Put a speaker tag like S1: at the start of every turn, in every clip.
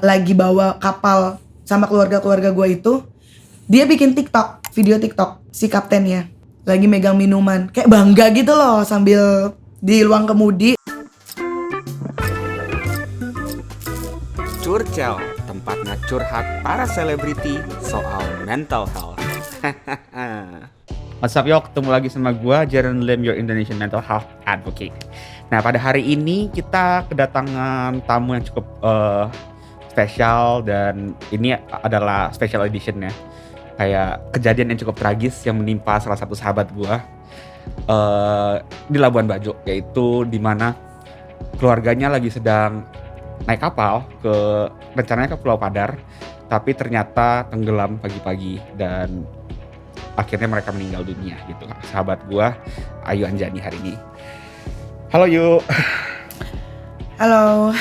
S1: lagi bawa kapal sama keluarga gue itu, dia bikin video TikTok si kaptennya lagi megang minuman, kayak bangga gitu loh sambil di ruang kemudi.
S2: Curcel, tempatnya curhat para selebriti soal mental health. What's up yo, ketemu lagi sama gue, Jaren Lim, your Indonesian mental health advocate. Nah, pada hari ini kita kedatangan tamu yang cukup spesial, dan ini adalah special edition ya. Kayak kejadian yang cukup tragis yang menimpa salah satu sahabat gue di Labuan Bajo, yaitu dimana keluarganya lagi sedang naik kapal rencananya ke Pulau Padar, tapi ternyata tenggelam pagi-pagi dan akhirnya mereka meninggal dunia gitu. Sahabat gua Ayu Anjani hari ini. Halo Yu.
S1: Halo.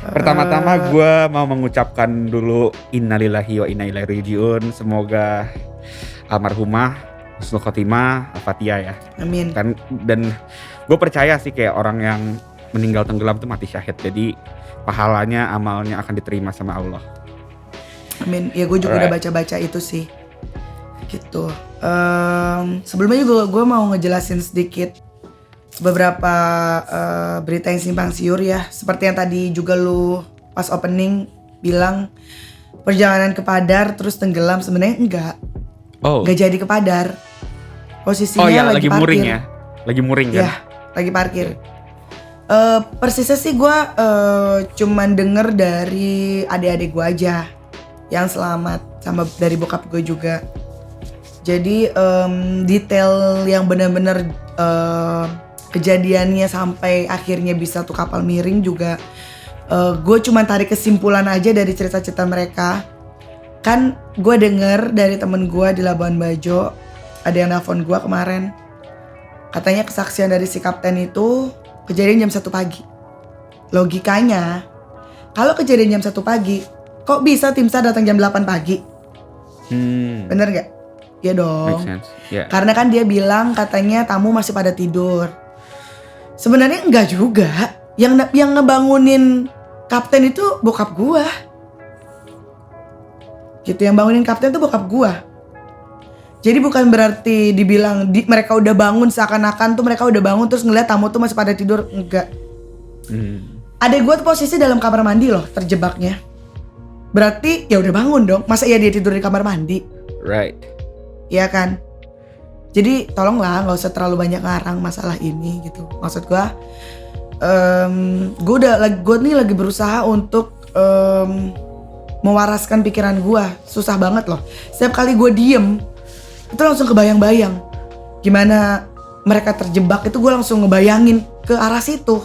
S2: Pertama-tama gua mau mengucapkan dulu innalillahi wa inna ilaihi rajiun. Semoga almarhumah husnul khotimah, al-fatihah ya.
S1: Amin.
S2: Dan gue percaya sih kayak orang yang meninggal tenggelam tuh mati syahid. Jadi pahalanya, amalnya akan diterima sama Allah.
S1: Amin. Ya gue juga udah baca-baca itu sih. Gitu. Sebelumnya juga gue mau ngejelasin sedikit beberapa berita yang simpang siur ya. Seperti yang tadi juga lu pas opening bilang perjalanan ke Padar terus tenggelam, sebenarnya enggak. Enggak jadi ke Padar. Posisinya lagi parkir.
S2: Muring ya. Lagi muring kan?
S1: Ya, lagi parkir. Persisnya sih gue cuman denger dari adik-adik gue aja yang selamat, sama dari bokap gue juga. Jadi detail yang benar-benar kejadiannya sampai akhirnya bisa tuh kapal miring juga gue cuman tarik kesimpulan aja dari cerita-cerita mereka. Kan gue denger dari temen gue di Labuan Bajo, ada yang nelfon gue kemarin, katanya kesaksian dari si kapten itu kejadian jam 1 pagi. Logikanya, kalau kejadian jam 1 pagi, kok bisa tim SAR datang jam 8 pagi? Bener gak? Iya dong.
S2: Make sense. Yeah.
S1: Karena kan dia bilang katanya tamu masih pada tidur. Sebenarnya enggak juga. Yang ngebangunin kapten itu bokap gua. Gitu, yang bangunin kapten itu bokap gua. Jadi bukan berarti dibilang mereka udah bangun seakan-akan tuh mereka udah bangun terus ngeliat tamu tuh masih pada tidur. Enggak. Adek gue tuh posisi dalam kamar mandi loh terjebaknya. Berarti ya udah bangun dong. Masa iya dia tidur di kamar mandi?
S2: Right.
S1: Iya kan? Jadi tolonglah gak usah terlalu banyak ngarang masalah ini gitu. Maksud gue gue nih lagi berusaha untuk mewaraskan pikiran gue. Susah banget loh. Setiap kali gue diem itu langsung kebayang-bayang gimana mereka terjebak. Itu gue langsung ngebayangin ke arah situ.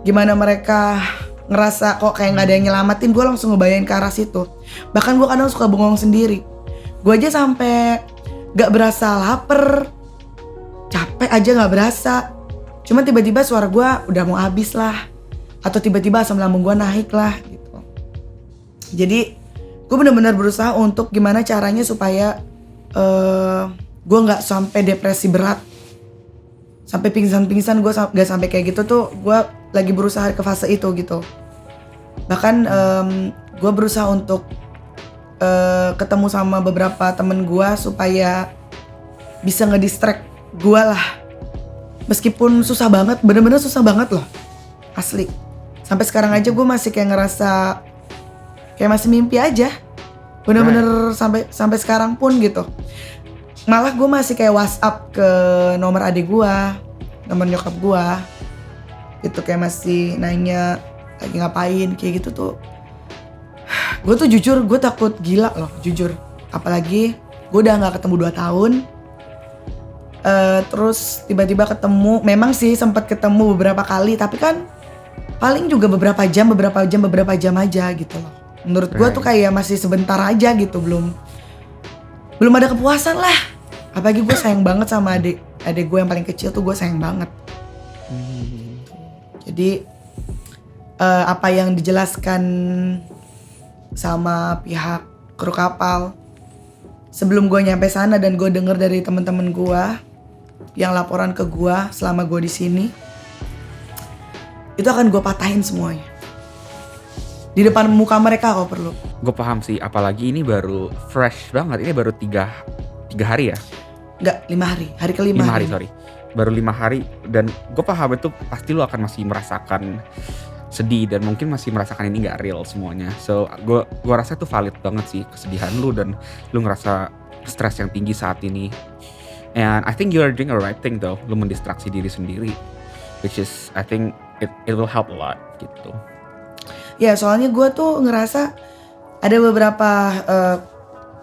S1: Gimana mereka ngerasa kok kayak gak ada yang nyelamatin. Gue langsung ngebayangin ke arah situ. Bahkan gue kadang suka bengong sendiri. Gue aja sampai gak berasa lapar, capek aja gak berasa. Cuma tiba-tiba suara gue udah mau habis lah, atau tiba-tiba asam lambung gue naik lah gitu. Jadi gue benar-benar berusaha untuk gimana caranya supaya gue nggak sampai depresi berat, sampai pingsan-pingsan. Gue gak sampai kayak gitu tuh. Gue lagi berusaha ke fase itu gitu. Bahkan gue berusaha untuk ketemu sama beberapa temen gue supaya bisa ngedistract gue lah. Meskipun susah banget, bener-bener susah banget loh, asli. Sampai sekarang aja gue masih kayak ngerasa kayak masih mimpi aja. Bener-bener sampai sekarang pun gitu. Malah gue masih kayak WhatsApp ke nomor adik gue, nomor nyokap gue, gitu, kayak masih nanya lagi ngapain kayak gitu tuh. Gue tuh jujur gue takut gila loh, jujur. Apalagi gue udah gak ketemu 2 tahun. Terus tiba-tiba ketemu. Memang sih sempat ketemu beberapa kali, tapi kan paling juga beberapa jam aja gitu loh. Menurut gue tuh kayak masih sebentar aja gitu. Belum ada kepuasan lah. Apalagi gue sayang banget sama adik gue yang paling kecil tuh. Gue sayang banget. Jadi apa yang dijelaskan sama pihak kru kapal sebelum gue nyampe sana, dan gue denger dari teman-teman gue yang laporan ke gue selama gue di sini, itu akan gue patahin semuanya. di depan muka mereka kalau perlu.
S2: Gue paham sih, apalagi ini baru fresh banget. Ini baru tiga hari ya?
S1: Enggak, 5 hari. Hari kelima.
S2: 5 hari, sorry. Baru 5 hari, dan gue paham itu pasti lu akan masih merasakan sedih dan mungkin masih merasakan ini nggak real semuanya. So gue rasa itu valid banget sih kesedihan lu dan lu ngerasa stres yang tinggi saat ini. And I think you are doing the right thing though, lu mendistraksi diri sendiri, which is I think it will help a lot gitu.
S1: Ya soalnya gue tuh ngerasa ada beberapa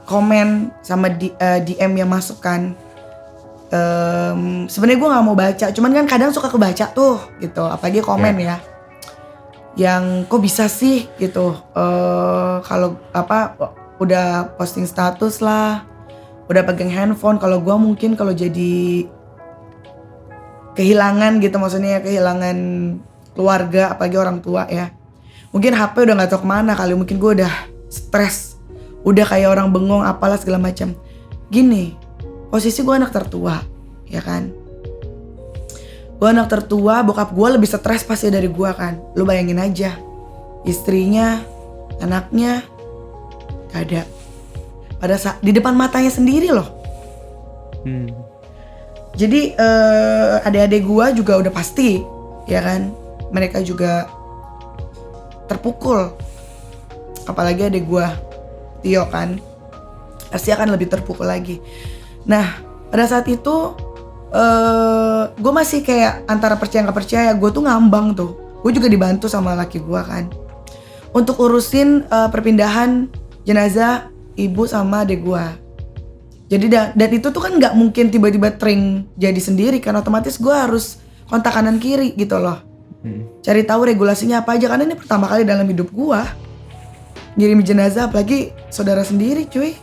S1: komen sama DM yang masuk kan. Sebenarnya gue nggak mau baca, cuman kan kadang suka kebaca tuh gitu, apalagi komen ya. Yang kok bisa sih gitu, kalau udah posting status lah, udah pegang handphone. Kalau gue mungkin kalau jadi kehilangan gitu, maksudnya kehilangan keluarga, apalagi orang tua ya. Mungkin HP udah nggak tahu kemana kali, mungkin gue udah stres, udah kayak orang bengong apalah segala macam. Gini, posisi gue anak tertua, ya kan? Gue anak tertua, bokap gue lebih stres pasti dari gue kan. Lu bayangin aja, istrinya, anaknya, gak ada. Pada saat di depan matanya sendiri loh. Jadi adik-adik gue juga udah pasti, ya kan? Mereka juga terpukul. Apalagi adik gue, Tio kan, pasti akan lebih terpukul lagi. Nah, pada saat itu gue masih kayak antara percaya nggak percaya. Gue tuh ngambang tuh. Gue juga dibantu sama laki gue kan untuk urusin perpindahan jenazah ibu sama adik gue. Jadi dan itu tuh kan nggak mungkin tiba-tiba tring jadi sendiri kan, otomatis gue harus kontak kanan kiri gitu loh. Cari tahu regulasinya apa aja, karena ini pertama kali dalam hidup gue ngirim jenazah, apalagi saudara sendiri cuy.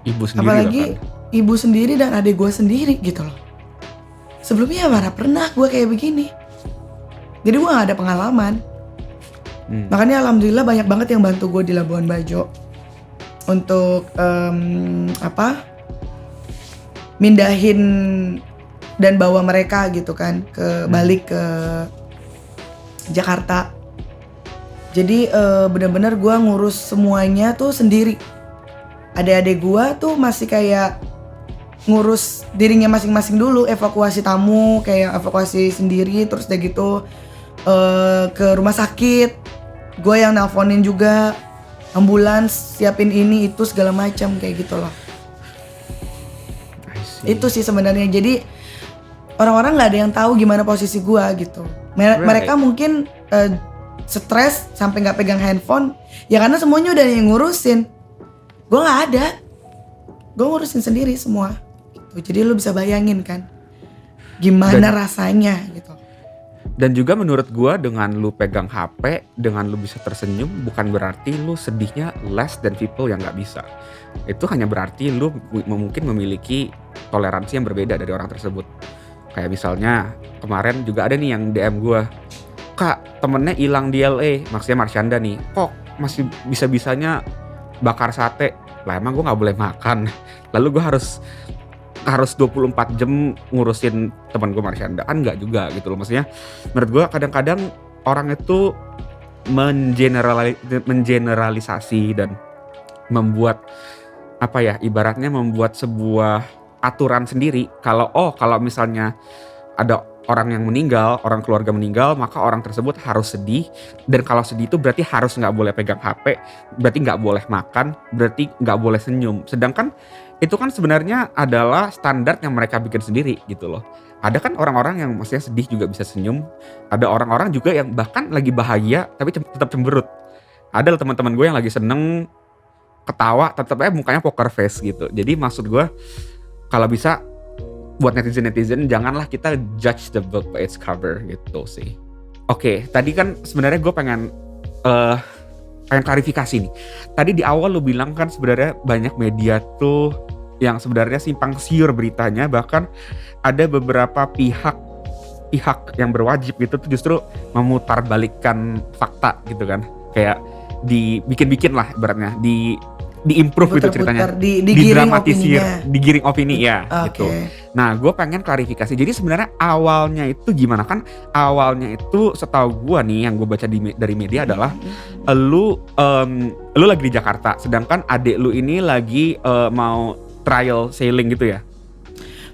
S2: Ibu sendiri
S1: apalagi
S2: bahkan.
S1: Ibu sendiri dan adik gue sendiri gitu loh. Sebelumnya mana pernah gue kayak begini. Jadi gue gak ada pengalaman. Makanya alhamdulillah banyak banget yang bantu gue di Labuan Bajo untuk mindahin dan bawa mereka gitu kan balik ke Jakarta. Jadi benar-benar gue ngurus semuanya tuh sendiri. Adik-adik gue tuh masih kayak ngurus dirinya masing-masing dulu, evakuasi tamu, kayak evakuasi sendiri, terus udah gitu ke rumah sakit. Gue yang nelponin juga, ambulans, siapin ini itu segala macam kayak gitu loh. Itu sih sebenarnya. Jadi orang-orang nggak ada yang tahu gimana posisi gue gitu. Mereka mungkin stres sampai nggak pegang handphone, ya karena semuanya udah yang ngurusin. Gue nggak ada, gue ngurusin sendiri semua. Jadi lu bisa bayangin kan gimana rasanya gitu.
S2: Dan juga menurut gua dengan lu pegang HP, dengan lu bisa tersenyum, bukan berarti lu sedihnya less than people yang gak bisa. Itu hanya berarti lu mungkin memiliki toleransi yang berbeda dari orang tersebut. Kayak misalnya kemarin juga ada nih yang DM gua, "Kak, temennya hilang di LA," maksudnya Marsyanda nih, "kok masih bisa-bisanya bakar sate?" Lah emang gua gak boleh makan. Lalu gua harus 24 jam ngurusin teman gue Marsyanda, kan enggak juga gitu loh. Maksudnya menurut gue kadang-kadang orang itu mengeneralisasi dan membuat ibaratnya membuat sebuah aturan sendiri. Kalau misalnya ada orang yang meninggal, orang keluarga meninggal, maka orang tersebut harus sedih, dan kalau sedih itu berarti harus nggak boleh pegang HP, berarti nggak boleh makan, berarti nggak boleh senyum. Sedangkan itu kan sebenarnya adalah standar yang mereka bikin sendiri gitu loh. Ada kan orang-orang yang maksudnya sedih juga bisa senyum. Ada orang-orang juga yang bahkan lagi bahagia tapi tetap cemberut. Ada teman-teman gue yang lagi seneng ketawa tetap mukanya poker face gitu. Jadi maksud gue kalau bisa buat netizen janganlah kita judge the book by its cover gitu sih. Oke, tadi kan sebenarnya gue pengen klarifikasi nih. Tadi di awal lu bilang kan sebenarnya banyak media tuh yang sebenarnya simpang siur beritanya, bahkan ada beberapa pihak yang berwajib gitu tuh justru memutarbalikkan fakta gitu kan. Kayak dibikin-bikin lah ibaratnya, di improve gitu ceritanya. Didramatisir, digiring opini ya gitu. Nah, gue pengen klarifikasi. Jadi sebenarnya awalnya itu gimana kan? Awalnya itu setahu gue nih yang gue baca dari media adalah lu lagi di Jakarta, sedangkan adik lu ini lagi mau trial sailing gitu ya?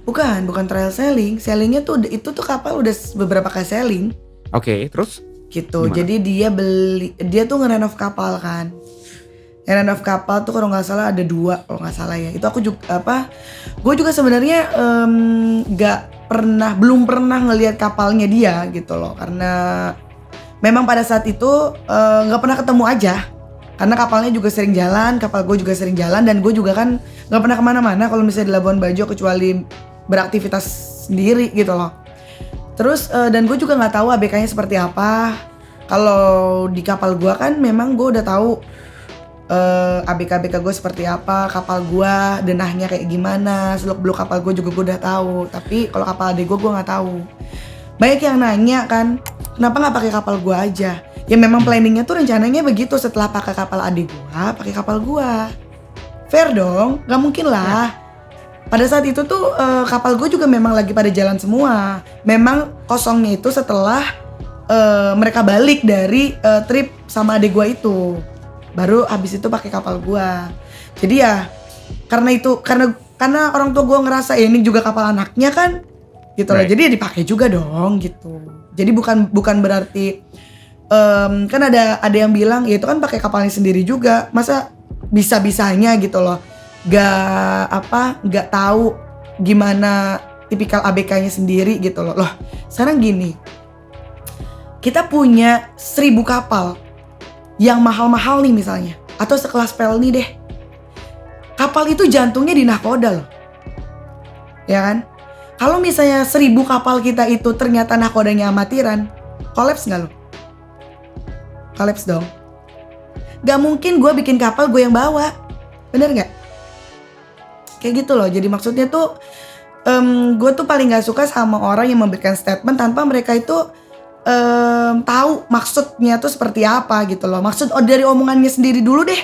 S1: Bukan trial sailing. Sailingnya tuh itu tuh kapal udah beberapa kali sailing.
S2: Oke, terus
S1: Gitu.
S2: gimana?
S1: Jadi dia tuh ngerenov kapal kan. Ngerenov kapal tuh kalau nggak salah ada 2 kalau nggak salah ya. Itu aku juga gue juga sebenarnya belum pernah ngelihat kapalnya dia gitu loh, karena memang pada saat itu nggak pernah ketemu aja. Karena kapalnya juga sering jalan, kapal gue juga sering jalan, dan gue juga kan nggak pernah kemana-mana kalau misalnya di Labuan Bajo kecuali beraktivitas sendiri gitu loh. Terus dan gue juga nggak tahu ABK-nya seperti apa. Kalau di kapal gue kan memang gue udah tahu ABK gue seperti apa, kapal gue denahnya kayak gimana, seluk-beluk kapal gue juga gue udah tahu. Tapi kalau kapal adik gue nggak tahu. Banyak yang nanya kan, kenapa nggak pakai kapal gue aja? Ya memang planningnya tuh rencananya begitu, setelah pakai kapal adik gue, pakai kapal gue. Fair dong, nggak mungkin lah. Pada saat itu tuh kapal gue juga memang lagi pada jalan semua. Memang kosongnya itu setelah mereka balik dari trip sama adik gue itu. Baru habis itu pakai kapal gua. Jadi ya karena orang tua gua ngerasa ya ini juga kapal anaknya kan, gitu loh.
S2: Right.
S1: Jadi ya dipakai juga dong gitu. Jadi bukan berarti kan ada yang bilang ya itu kan pakai kapalnya sendiri juga. Masa bisa-bisanya gitu loh. Gak tahu gimana tipikal ABK-nya sendiri gitu loh. Loh, sekarang gini. Kita punya 1000 kapal yang mahal-mahal nih misalnya, atau sekelas Pelni deh. Kapal itu jantungnya di nahkoda loh, ya kan? Kalau misalnya 1000 kapal kita itu ternyata nahkodanya amatiran, kolaps nggak lo? Kolaps dong. Gak mungkin gue bikin kapal gue yang bawa, bener nggak? Kayak gitu loh. Jadi maksudnya tuh gue tuh paling nggak suka sama orang yang memberikan statement tanpa mereka itu tahu maksudnya tuh seperti apa gitu loh. Maksud dari omongannya sendiri dulu deh.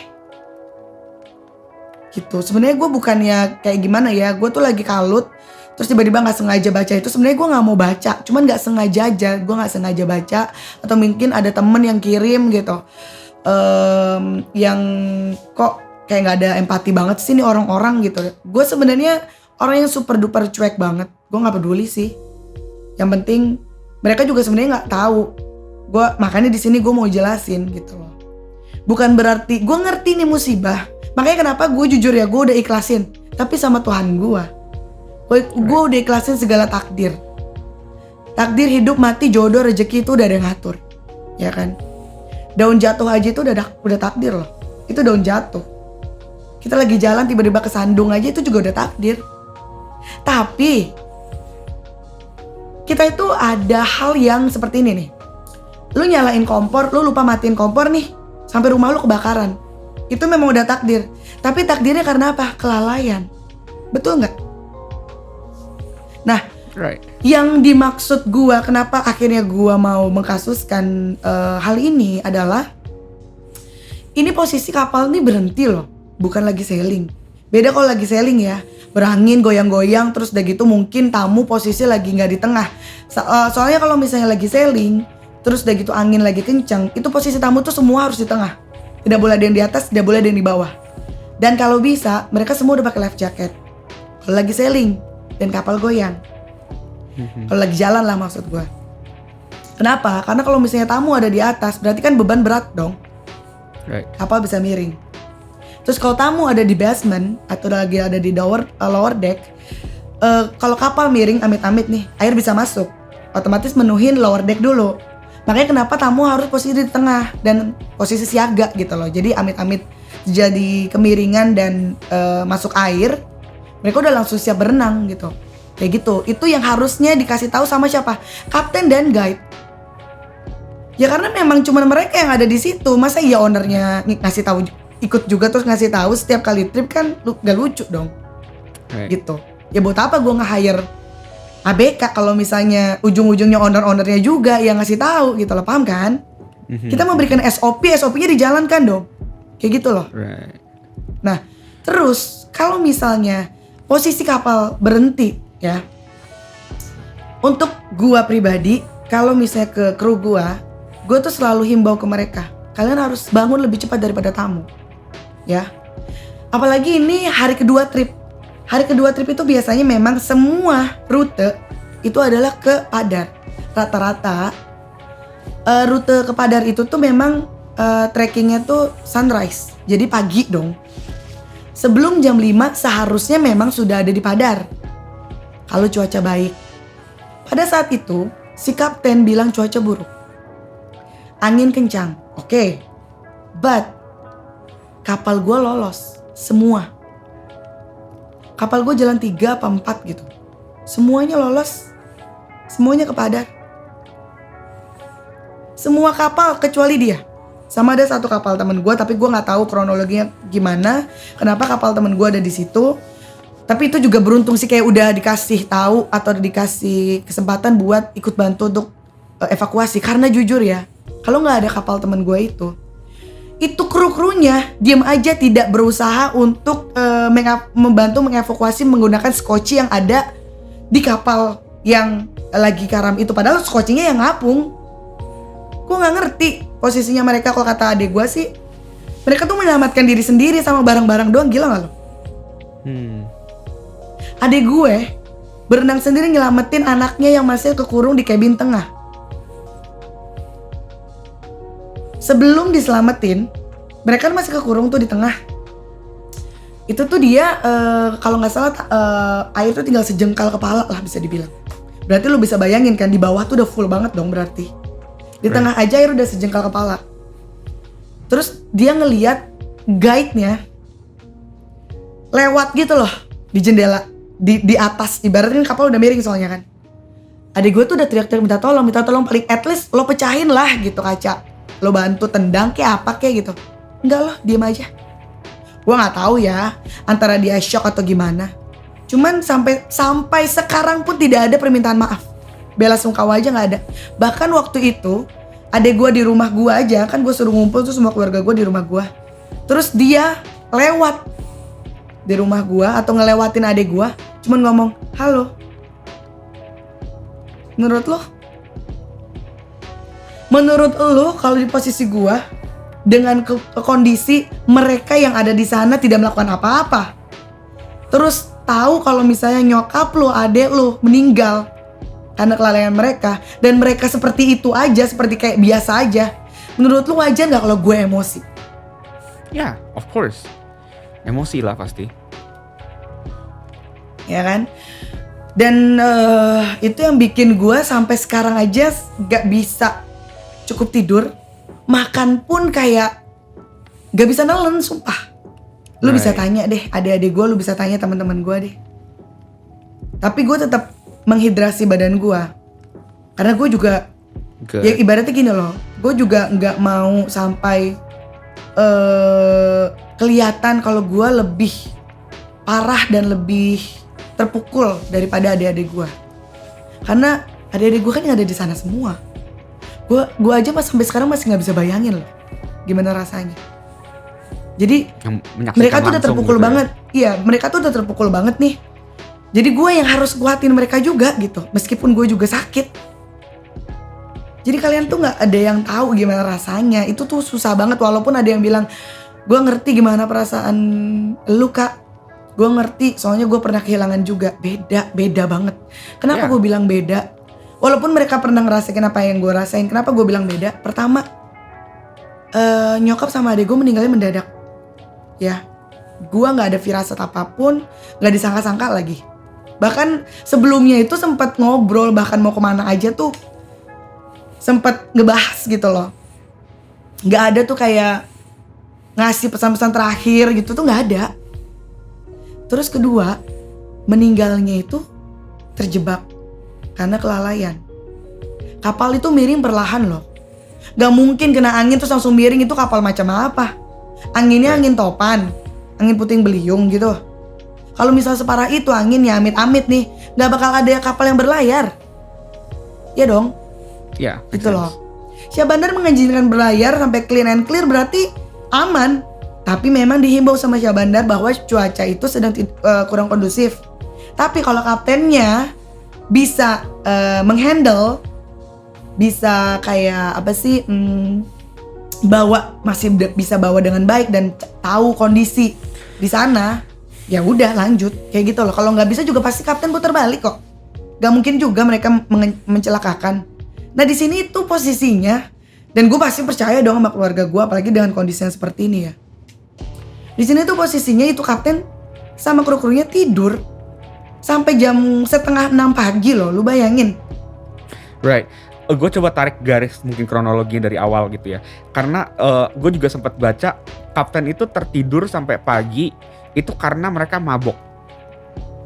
S1: Gitu. Sebenarnya gue bukannya kayak gimana ya. Gue tuh lagi kalut. Terus tiba-tiba gak sengaja baca itu. Sebenarnya gue gak mau baca. Cuman gak sengaja aja. Gue gak sengaja baca. Atau mungkin ada temen yang kirim gitu. Yang kok kayak gak ada empati banget sih nih orang-orang gitu. Gue sebenarnya orang yang super duper cuek banget. Gue gak peduli sih. Yang penting mereka juga sebenarnya nggak tahu. Makanya di sini gue mau jelasin gitu loh. Bukan berarti gue ngerti nih musibah. Makanya kenapa gue jujur ya, gue udah ikhlasin. Tapi sama Tuhan gue udah ikhlasin segala takdir. Takdir hidup mati jodoh rezeki itu udah ada yang ngatur, ya kan? Daun jatuh aja itu udah takdir loh. Itu daun jatuh. Kita lagi jalan tiba-tiba kesandung aja itu juga udah takdir. Tapi kita itu ada hal yang seperti ini nih. Lu nyalain kompor, lu lupa matiin kompor nih, sampai rumah lu kebakaran. Itu memang udah takdir. Tapi takdirnya karena apa? Kelalaian. Betul nggak? Nah, yang dimaksud gua, kenapa akhirnya gua mau mengkasuskan hal ini adalah ini posisi kapal nih berhenti loh, bukan lagi sailing. Beda kalau lagi sailing ya, berangin goyang-goyang terus udah gitu mungkin tamu posisi lagi nggak di tengah. Soalnya kalau misalnya lagi sailing terus udah gitu angin lagi kencang, itu posisi tamu tuh semua harus di tengah. Tidak boleh ada yang di atas, tidak boleh ada yang di bawah. Dan kalau bisa mereka semua udah pakai life jacket. Kalau lagi sailing dan kapal goyang. Kalau lagi jalan lah maksud gue. Kenapa? Karena kalau misalnya tamu ada di atas berarti kan beban berat dong. Kapal bisa miring. Terus kalau tamu ada di basement atau lagi ada di lower deck, kalau kapal miring amit-amit nih, air bisa masuk. Otomatis menuhin lower deck dulu. Makanya kenapa tamu harus posisi di tengah dan posisi siaga gitu loh. Jadi amit-amit jadi kemiringan dan masuk air, mereka udah langsung siap berenang gitu. Kayak gitu. Itu yang harusnya dikasih tahu sama siapa? Kapten dan guide. Ya karena memang cuma mereka yang ada di situ. Masa iya ownernya ngasih tahu, ikut juga terus ngasih tahu setiap kali trip kan gak lucu dong. Gitu. Ya buat apa gue nge-hire ABK kalau misalnya ujung-ujungnya owner-ownernya juga yang ngasih tahu gitu loh, paham kan? Kita memberikan SOP-nya dijalankan dong. Kayak gitu loh. Nah, terus kalau misalnya posisi kapal berhenti, ya. Untuk gua pribadi, kalau misalnya ke kru gua tuh selalu himbau ke mereka, kalian harus bangun lebih cepat daripada tamu, ya. Apalagi ini hari kedua trip. Hari kedua trip itu biasanya memang semua rute itu adalah ke Padar. Rata-rata rute ke Padar itu tuh memang trekkingnya tuh sunrise, jadi pagi dong. Sebelum jam 5 seharusnya memang sudah ada di Padar kalau cuaca baik. Pada saat itu si kapten bilang cuaca buruk, angin kencang, oke. But kapal gue lolos semua. Kapal gue jalan 3 apa 4 gitu, semuanya lolos, semuanya ke Padar. Semua kapal kecuali dia. Sama ada satu kapal temen gue, tapi gue nggak tahu kronologinya gimana, kenapa kapal temen gue ada di situ. Tapi itu juga beruntung sih, kayak udah dikasih tahu atau dikasih kesempatan buat ikut bantu untuk evakuasi. Karena jujur ya, kalau nggak ada kapal temen gue itu kru-krunya diam aja tidak berusaha untuk membantu mengevakuasi menggunakan skoci yang ada di kapal yang lagi karam itu. Padahal skocinya yang ngapung. Gue nggak ngerti posisinya mereka. Kalau kata adik gue sih, mereka tuh menyelamatkan diri sendiri sama barang-barang doang. Gila nggak lo? Adik gue berenang sendiri nyelamatin anaknya yang masih kekurung di kabin tengah. Sebelum diselamatin, mereka kan masih kekurung tuh di tengah. Itu tuh dia kalau nggak salah air tuh tinggal sejengkal kepala lah bisa dibilang. Berarti lu bisa bayangin kan, di bawah tuh udah full banget dong berarti. Di tengah aja air udah sejengkal kepala. Terus dia ngeliat guide-nya lewat gitu loh di jendela, di atas. Ibaratnya kapal udah miring soalnya kan. Adik gue tuh udah teriak-teriak minta tolong, paling at least lo pecahin lah gitu kaca. Lo bantu tendang kayak apa kayak gitu. Enggak loh, diem aja. Gue nggak tahu ya antara dia shock atau gimana. Cuman sampai sekarang pun tidak ada permintaan maaf. Bela sungkawa aja nggak ada. Bahkan waktu itu adek gue di rumah gue aja, kan gue suruh ngumpul tuh semua keluarga gue di rumah gue. Terus dia lewat di rumah gue atau ngelewatin adek gue, cuman ngomong halo. Menurut lo kalau di posisi gue dengan kondisi mereka yang ada di sana tidak melakukan apa-apa, terus tahu kalau misalnya nyokap lo, adek lo meninggal karena kelalaian mereka, dan mereka seperti itu aja, seperti kayak biasa aja, menurut lu wajar nggak kalau gue emosi?
S2: Ya, of course, emosi lah pasti.
S1: Ya kan? Dan itu yang bikin gue sampai sekarang aja nggak bisa cukup tidur, makan pun kayak nggak bisa nelen, sumpah. Lu bisa tanya deh adik-adik gue, lu bisa tanya teman-teman gue deh. Tapi gue tetap menghidrasi badan gue, karena gue juga ya ibaratnya gini loh, gue juga nggak mau sampai kelihatan kalau gue lebih parah dan lebih terpukul daripada adik-adik gue, karena adik-adik gue kan yang ada di sana semua. Gue aja sampai sekarang masih nggak bisa bayangin loh gimana rasanya. Jadi mereka tuh udah terpukul gitu banget. Iya, mereka tuh udah terpukul banget nih. Jadi gue yang harus kuatin mereka juga gitu, meskipun gue juga sakit. Jadi kalian tuh nggak ada yang tahu gimana rasanya. Itu tuh susah banget. Walaupun ada yang bilang, gue ngerti gimana perasaan lu kak. Gue ngerti, soalnya gue pernah kehilangan juga. Beda banget. Kenapa gue bilang beda? Walaupun mereka pernah ngerasain apa yang gue rasain. Kenapa gue bilang beda? Pertama, nyokap sama adik gue meninggalnya mendadak. Ya, gue nggak ada firasat apapun, nggak disangka-sangka lagi. Bahkan sebelumnya itu sempat ngobrol, bahkan mau kemana aja tuh sempat ngebahas gitu loh. Nggak ada tuh kayak ngasih pesan-pesan terakhir gitu tuh nggak ada. Terus kedua, meninggalnya itu terjebak karena kelalaian. Kapal itu miring perlahan loh. Nggak mungkin kena angin terus langsung miring, itu kapal macam apa? Anginnya angin topan, angin puting beliung gitu. Kalau misal separah itu anginnya, amit-amit nih, nggak bakal ada kapal yang berlayar. Ya dong?
S2: Ya.
S1: Gitu loh. Syah Bandar mengizinkan berlayar sampai clean and clear, berarti aman. Tapi memang dihimbau sama Syah Bandar bahwa cuaca itu sedang kurang kondusif. Tapi kalau kaptennya bisa menghandle, bisa kayak apa sih, bisa bawa dengan baik dan tahu kondisi di sana, ya udah lanjut kayak gitu loh. Kalau nggak bisa juga pasti kapten putar balik kok. Gak mungkin juga mereka mencelakakan. Nah di sini itu posisinya, dan gue pasti percaya dong sama keluarga gue, apalagi dengan kondisi yang seperti ini ya. Di sini tuh posisinya itu kapten sama kru-krunya tidur sampai jam 5:30 pagi loh, lu bayangin.
S2: Right. Gue coba tarik garis mungkin kronologinya dari awal gitu ya. Karena gue juga sempat baca kapten itu tertidur sampai pagi itu karena mereka mabok.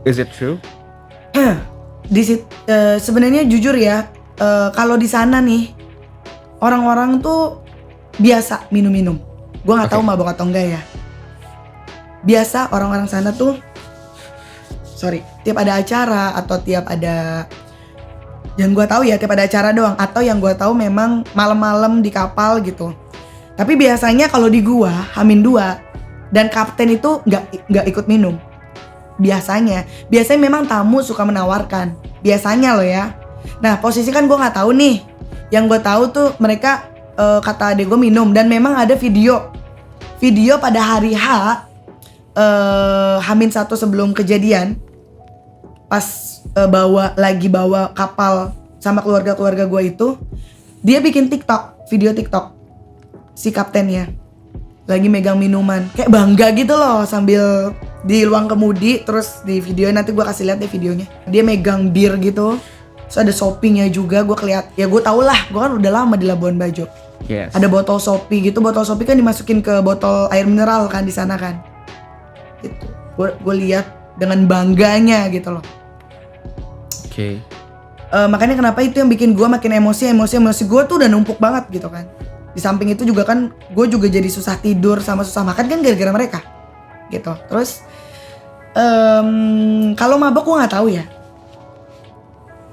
S2: Is it true?
S1: Sebenarnya jujur ya, kalau di sana nih orang-orang tuh biasa minum-minum. Gue nggak tahu mabok atau enggak ya. Biasa orang-orang sana tuh, tiap ada acara atau tiap ada, yang gue tahu ya tiap ada acara doang, atau yang gue tahu memang malam-malam di kapal gitu. Tapi biasanya kalau di gua H-2 dan kapten itu nggak ikut minum. Biasanya memang tamu suka menawarkan. Biasanya loh ya. Nah posisi kan gue nggak tahu nih. Yang gue tahu tuh mereka kata adek gue minum, dan memang ada video pada hari H-1 sebelum kejadian, pas bawa kapal sama keluarga gue itu, dia bikin video TikTok si kaptennya lagi megang minuman, kayak bangga gitu loh sambil di ruang kemudi. Terus di video nanti gue kasih lihat deh videonya, dia megang bir gitu, terus ada shoppingnya juga. Gue keliat, ya gue tau lah, gue kan udah lama di Labuan Bajo.
S2: Yes.
S1: Ada botol Shopee gitu, botol Shopee kan dimasukin ke botol air mineral kan di sana kan, gitu. Gue lihat dengan bangganya gitu loh.
S2: Oke.
S1: Makanya kenapa itu yang bikin gue makin emosi gue tuh udah numpuk banget gitu kan. Di samping itu juga kan gue juga jadi susah tidur sama susah makan kan gara-gara mereka gitu. Terus kalau mabok gue nggak tahu ya.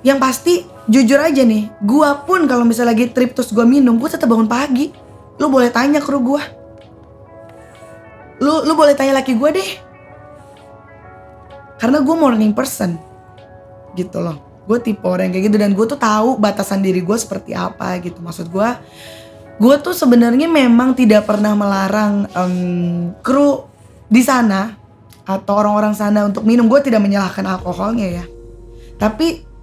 S1: Yang pasti jujur aja nih, gue pun kalau misalnya lagi trip terus gue minum, gue tetap bangun pagi. Lu boleh tanya kru gue, lu boleh tanya laki gue deh, karena gue morning person gitu loh. Gue tipe orang kayak gitu, dan gue tuh tahu batasan diri gue seperti apa gitu. Maksud gue tuh sebenarnya memang tidak pernah melarang kru di sana atau orang-orang sana untuk minum. Gue tidak menyalahkan alkoholnya ya. Tapi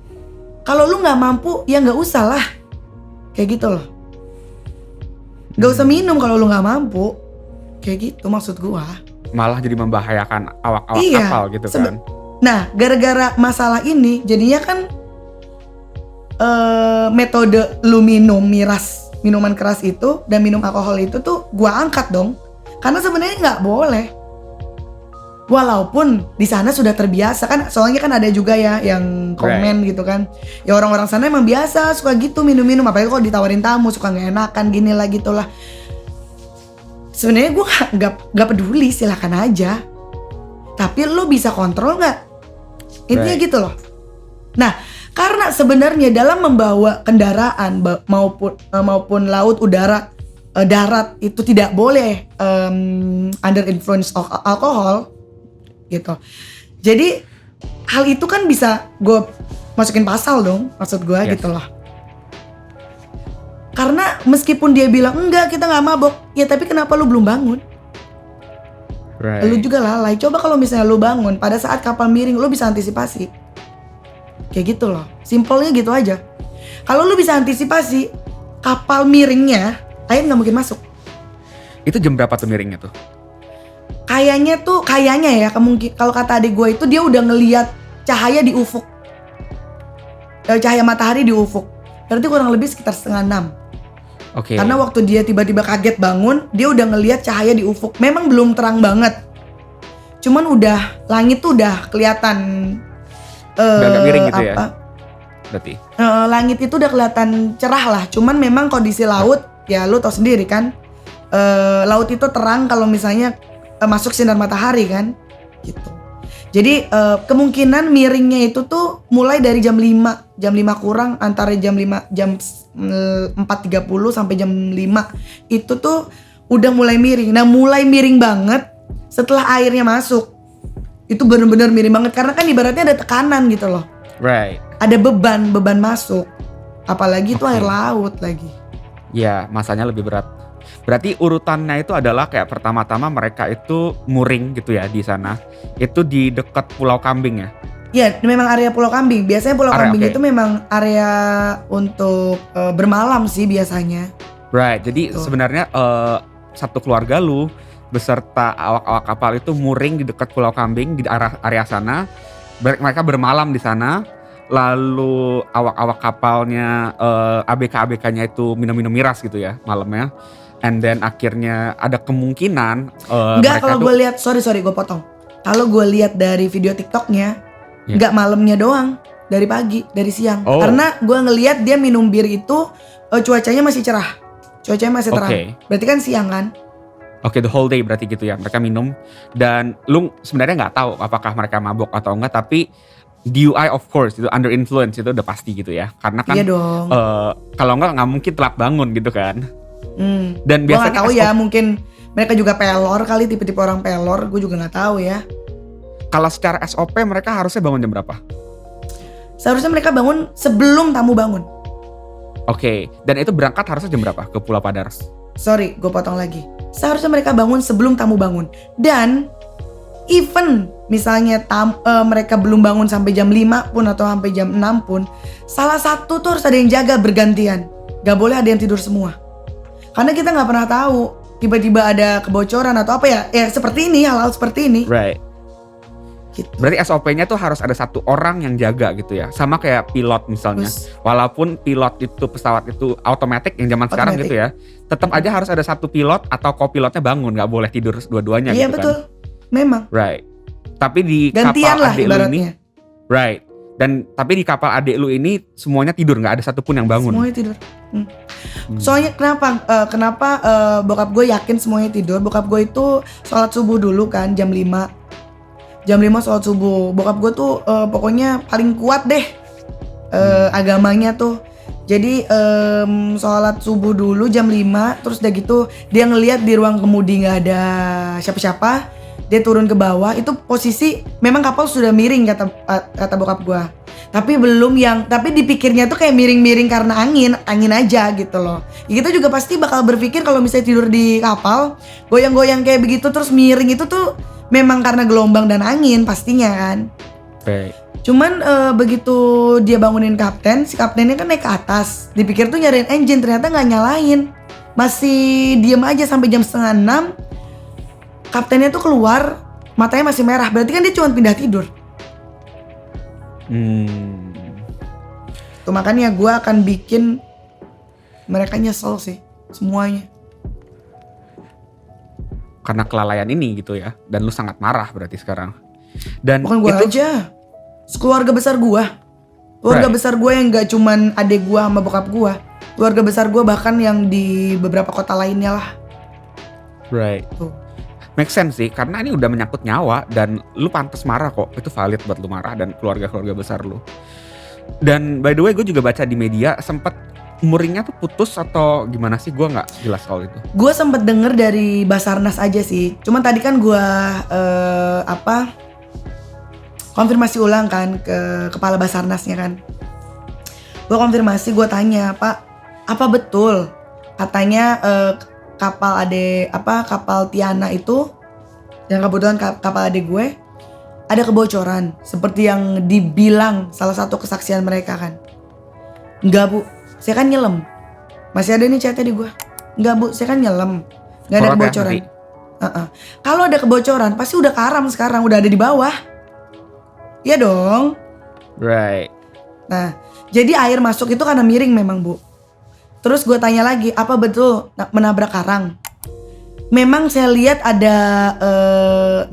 S1: kalau lu nggak mampu ya nggak usah lah, kayak gitu loh. Nggak usah minum kalau lu nggak mampu, kayak gitu maksud gue.
S2: Malah jadi membahayakan awak-awak kapal gitu kan.
S1: Nah, gara-gara masalah ini jadinya kan metode lu minum minuman keras itu dan minum alkohol itu tuh gua angkat dong. Karena sebenarnya nggak boleh. Walaupun di sana sudah terbiasa kan, soalnya kan ada juga ya yang komen gitu kan. Ya orang-orang sana emang biasa suka gitu minum-minum, apalagi kalau ditawarin tamu suka nggak enakan gini lah gitulah. Sebenarnya gua nggak peduli, silakan aja. Tapi lu bisa kontrol nggak? Intinya gitu loh. Nah, karena sebenarnya dalam membawa kendaraan maupun laut, udara, darat itu tidak boleh under influence of alkohol gitu. Jadi hal itu kan bisa gue masukin pasal dong, maksud gue gitu loh. Karena meskipun dia bilang enggak kita nggak mabok, ya tapi kenapa lu belum bangun? Lu juga lalai. Coba kalau misalnya lu bangun pada saat kapal miring, lu bisa antisipasi. Kayak gitu loh. Simpelnya gitu aja. Kalau lu bisa antisipasi kapal miringnya, air nggak mungkin masuk.
S2: Itu jam berapa tuh miringnya tuh?
S1: Kayaknya ya, kalau kata adik gue itu dia udah ngelihat cahaya di ufuk. Cahaya matahari di ufuk. Berarti kurang lebih sekitar 5:30.
S2: Oke.
S1: Karena waktu dia tiba-tiba kaget bangun, dia udah ngelihat cahaya di ufuk. Memang belum terang banget. Cuman udah langit tuh udah kelihatan
S2: agak miring gitu ya. Berarti.
S1: Langit itu udah kelihatan cerah lah. Cuman memang kondisi laut ya lu tau sendiri kan. Laut itu terang kalau misalnya masuk sinar matahari kan. Gitu. Jadi kemungkinan miringnya itu tuh mulai dari jam 5 kurang, antara jam 4.30 sampai jam 5 itu tuh udah mulai miring. Nah mulai miring banget setelah airnya masuk. Itu bener-bener miring banget karena kan ibaratnya ada tekanan gitu loh.
S2: Right.
S1: Ada beban masuk. Apalagi itu
S2: Oke.
S1: air laut lagi.
S2: Ya, masanya lebih berat. Berarti urutannya itu adalah kayak pertama-tama mereka itu mooring gitu ya di sana. Itu di dekat Pulau Kambing ya.
S1: Ya, memang area Pulau Kambing. Biasanya Pulau
S2: Area,
S1: Kambing
S2: oke.
S1: itu memang area untuk bermalam sih biasanya.
S2: Right. Jadi
S1: Tuh.
S2: sebenarnya satu keluarga lu beserta awak-awak kapal itu mooring di dekat Pulau Kambing di area sana. Mereka bermalam di sana. Lalu awak-awak kapalnya ABK-ABK-nya itu minum-minum miras gitu ya malamnya. And then akhirnya ada kemungkinan
S1: Enggak,
S2: mereka
S1: kalau
S2: tuh
S1: gue lihat, sorry gue potong. Kalau gue lihat dari video TikToknya,
S2: Ya.
S1: nggak malamnya doang, dari pagi, dari siang.
S2: Oh.
S1: Karena gue ngelihat dia minum bir itu cuacanya masih cerah, cuacanya masih terang.
S2: Oke.
S1: Berarti kan siang kan?
S2: Oke, the whole day berarti gitu ya. Mereka minum dan lu sebenarnya nggak tahu apakah mereka mabuk atau enggak, tapi DUI of course itu under influence itu udah pasti gitu ya. Karena kan
S1: Iya dong.
S2: kalau nggak mungkin telat bangun gitu kan. Dan
S1: Gue nggak
S2: biasanya
S1: tahu ya, mungkin mereka juga pelor kali, tipe-tipe orang pelor. Gue juga nggak tahu ya.
S2: kalau secara SOP mereka harusnya bangun jam berapa?
S1: Seharusnya mereka bangun sebelum tamu bangun.
S2: Oke, dan itu berangkat harusnya jam berapa ke Pulau Padar?
S1: Sorry, gue potong lagi. Seharusnya mereka bangun sebelum tamu bangun. Dan even misalnya mereka belum bangun sampai jam 5 pun atau sampai jam 6 pun, salah satu tuh harus ada yang jaga bergantian. Gak boleh ada yang tidur semua. Karena kita gak pernah tahu tiba-tiba ada kebocoran atau apa ya. Ya seperti ini, hal-hal seperti ini.
S2: Right.
S1: Gitu.
S2: Berarti SOP-nya tuh harus ada satu orang yang jaga gitu ya. Sama kayak pilot misalnya.
S1: Terus,
S2: Walaupun pilot itu pesawat itu otomatis yang zaman sekarang
S1: Automatic.
S2: gitu ya. Tetap aja harus ada satu pilot atau co-pilotnya bangun, nggak boleh tidur dua-duanya
S1: iya
S2: gitu
S1: betul,
S2: kan.
S1: memang.
S2: Right. Tapi di
S1: Gantian
S2: kapal
S1: lah
S2: adik lu ini,
S1: ibaratnya.
S2: right. Dan tapi di kapal adik lu ini semuanya tidur, nggak ada satupun yang bangun.
S1: Semuanya tidur. Soalnya kenapa bokap gue yakin semuanya tidur. Bokap gue itu sholat subuh dulu kan jam 5. Jam 5 sholat subuh. Bokap gue tuh pokoknya paling kuat deh agamanya tuh. Jadi sholat subuh dulu jam 5. Terus udah gitu dia ngelihat di ruang kemudi gak ada siapa-siapa. Dia turun ke bawah. Itu posisi memang kapal sudah miring kata bokap gue. Tapi tapi dipikirnya tuh kayak miring-miring karena angin aja gitu loh. Ya, kita juga pasti bakal berpikir kalau misalnya tidur di kapal, goyang-goyang kayak begitu terus miring itu tuh memang karena gelombang dan angin pastinya kan.
S2: Right.
S1: Cuman begitu dia bangunin kapten, si kaptennya kan naik ke atas. Dipikir tuh nyariin engine, ternyata nggak nyalain. Masih diem aja sampai jam 5:30. Kaptennya tuh keluar, matanya masih merah. Berarti kan dia cuma pindah tidur. Tuh makanya gue akan bikin mereka nyesel sih semuanya.
S2: Karena kelalaian ini gitu ya. Dan lu sangat marah berarti sekarang. Dan
S1: Bukan gue
S2: itu
S1: aja, keluarga besar gue. Keluarga
S2: Right.
S1: besar gue yang gak cuman adik gue sama bokap gue. Keluarga besar gue bahkan yang di beberapa kota lainnya lah.
S2: right.
S1: Tuh.
S2: Make sense sih, karena ini udah menyangkut nyawa dan lu pantas marah kok. Itu valid buat lu marah dan keluarga-keluarga besar lu. Dan by the way gue juga baca di media sempet mooringnya tuh putus atau gimana sih, gue nggak jelas soal itu.
S1: Gue sempet denger dari Basarnas aja sih. Cuman tadi kan gue konfirmasi ulang kan ke kepala Basarnasnya kan. Gue konfirmasi, gue tanya, Pak, apa betul katanya kapal Tiana itu yang kebetulan kapal adik gue ada kebocoran seperti yang dibilang salah satu kesaksian mereka kan. Enggak bu, saya kan nyelam. Masih ada nih chatnya di gue. Enggak bu, saya kan nyelam, nggak ada
S2: Sorot ya,
S1: kebocoran.
S2: nanti.
S1: Kalau ada kebocoran pasti udah karam sekarang, udah ada di bawah. Iya dong.
S2: Right.
S1: Nah, jadi air masuk itu karena miring memang bu. Terus gue tanya lagi, apa betul menabrak karang? Memang saya lihat ada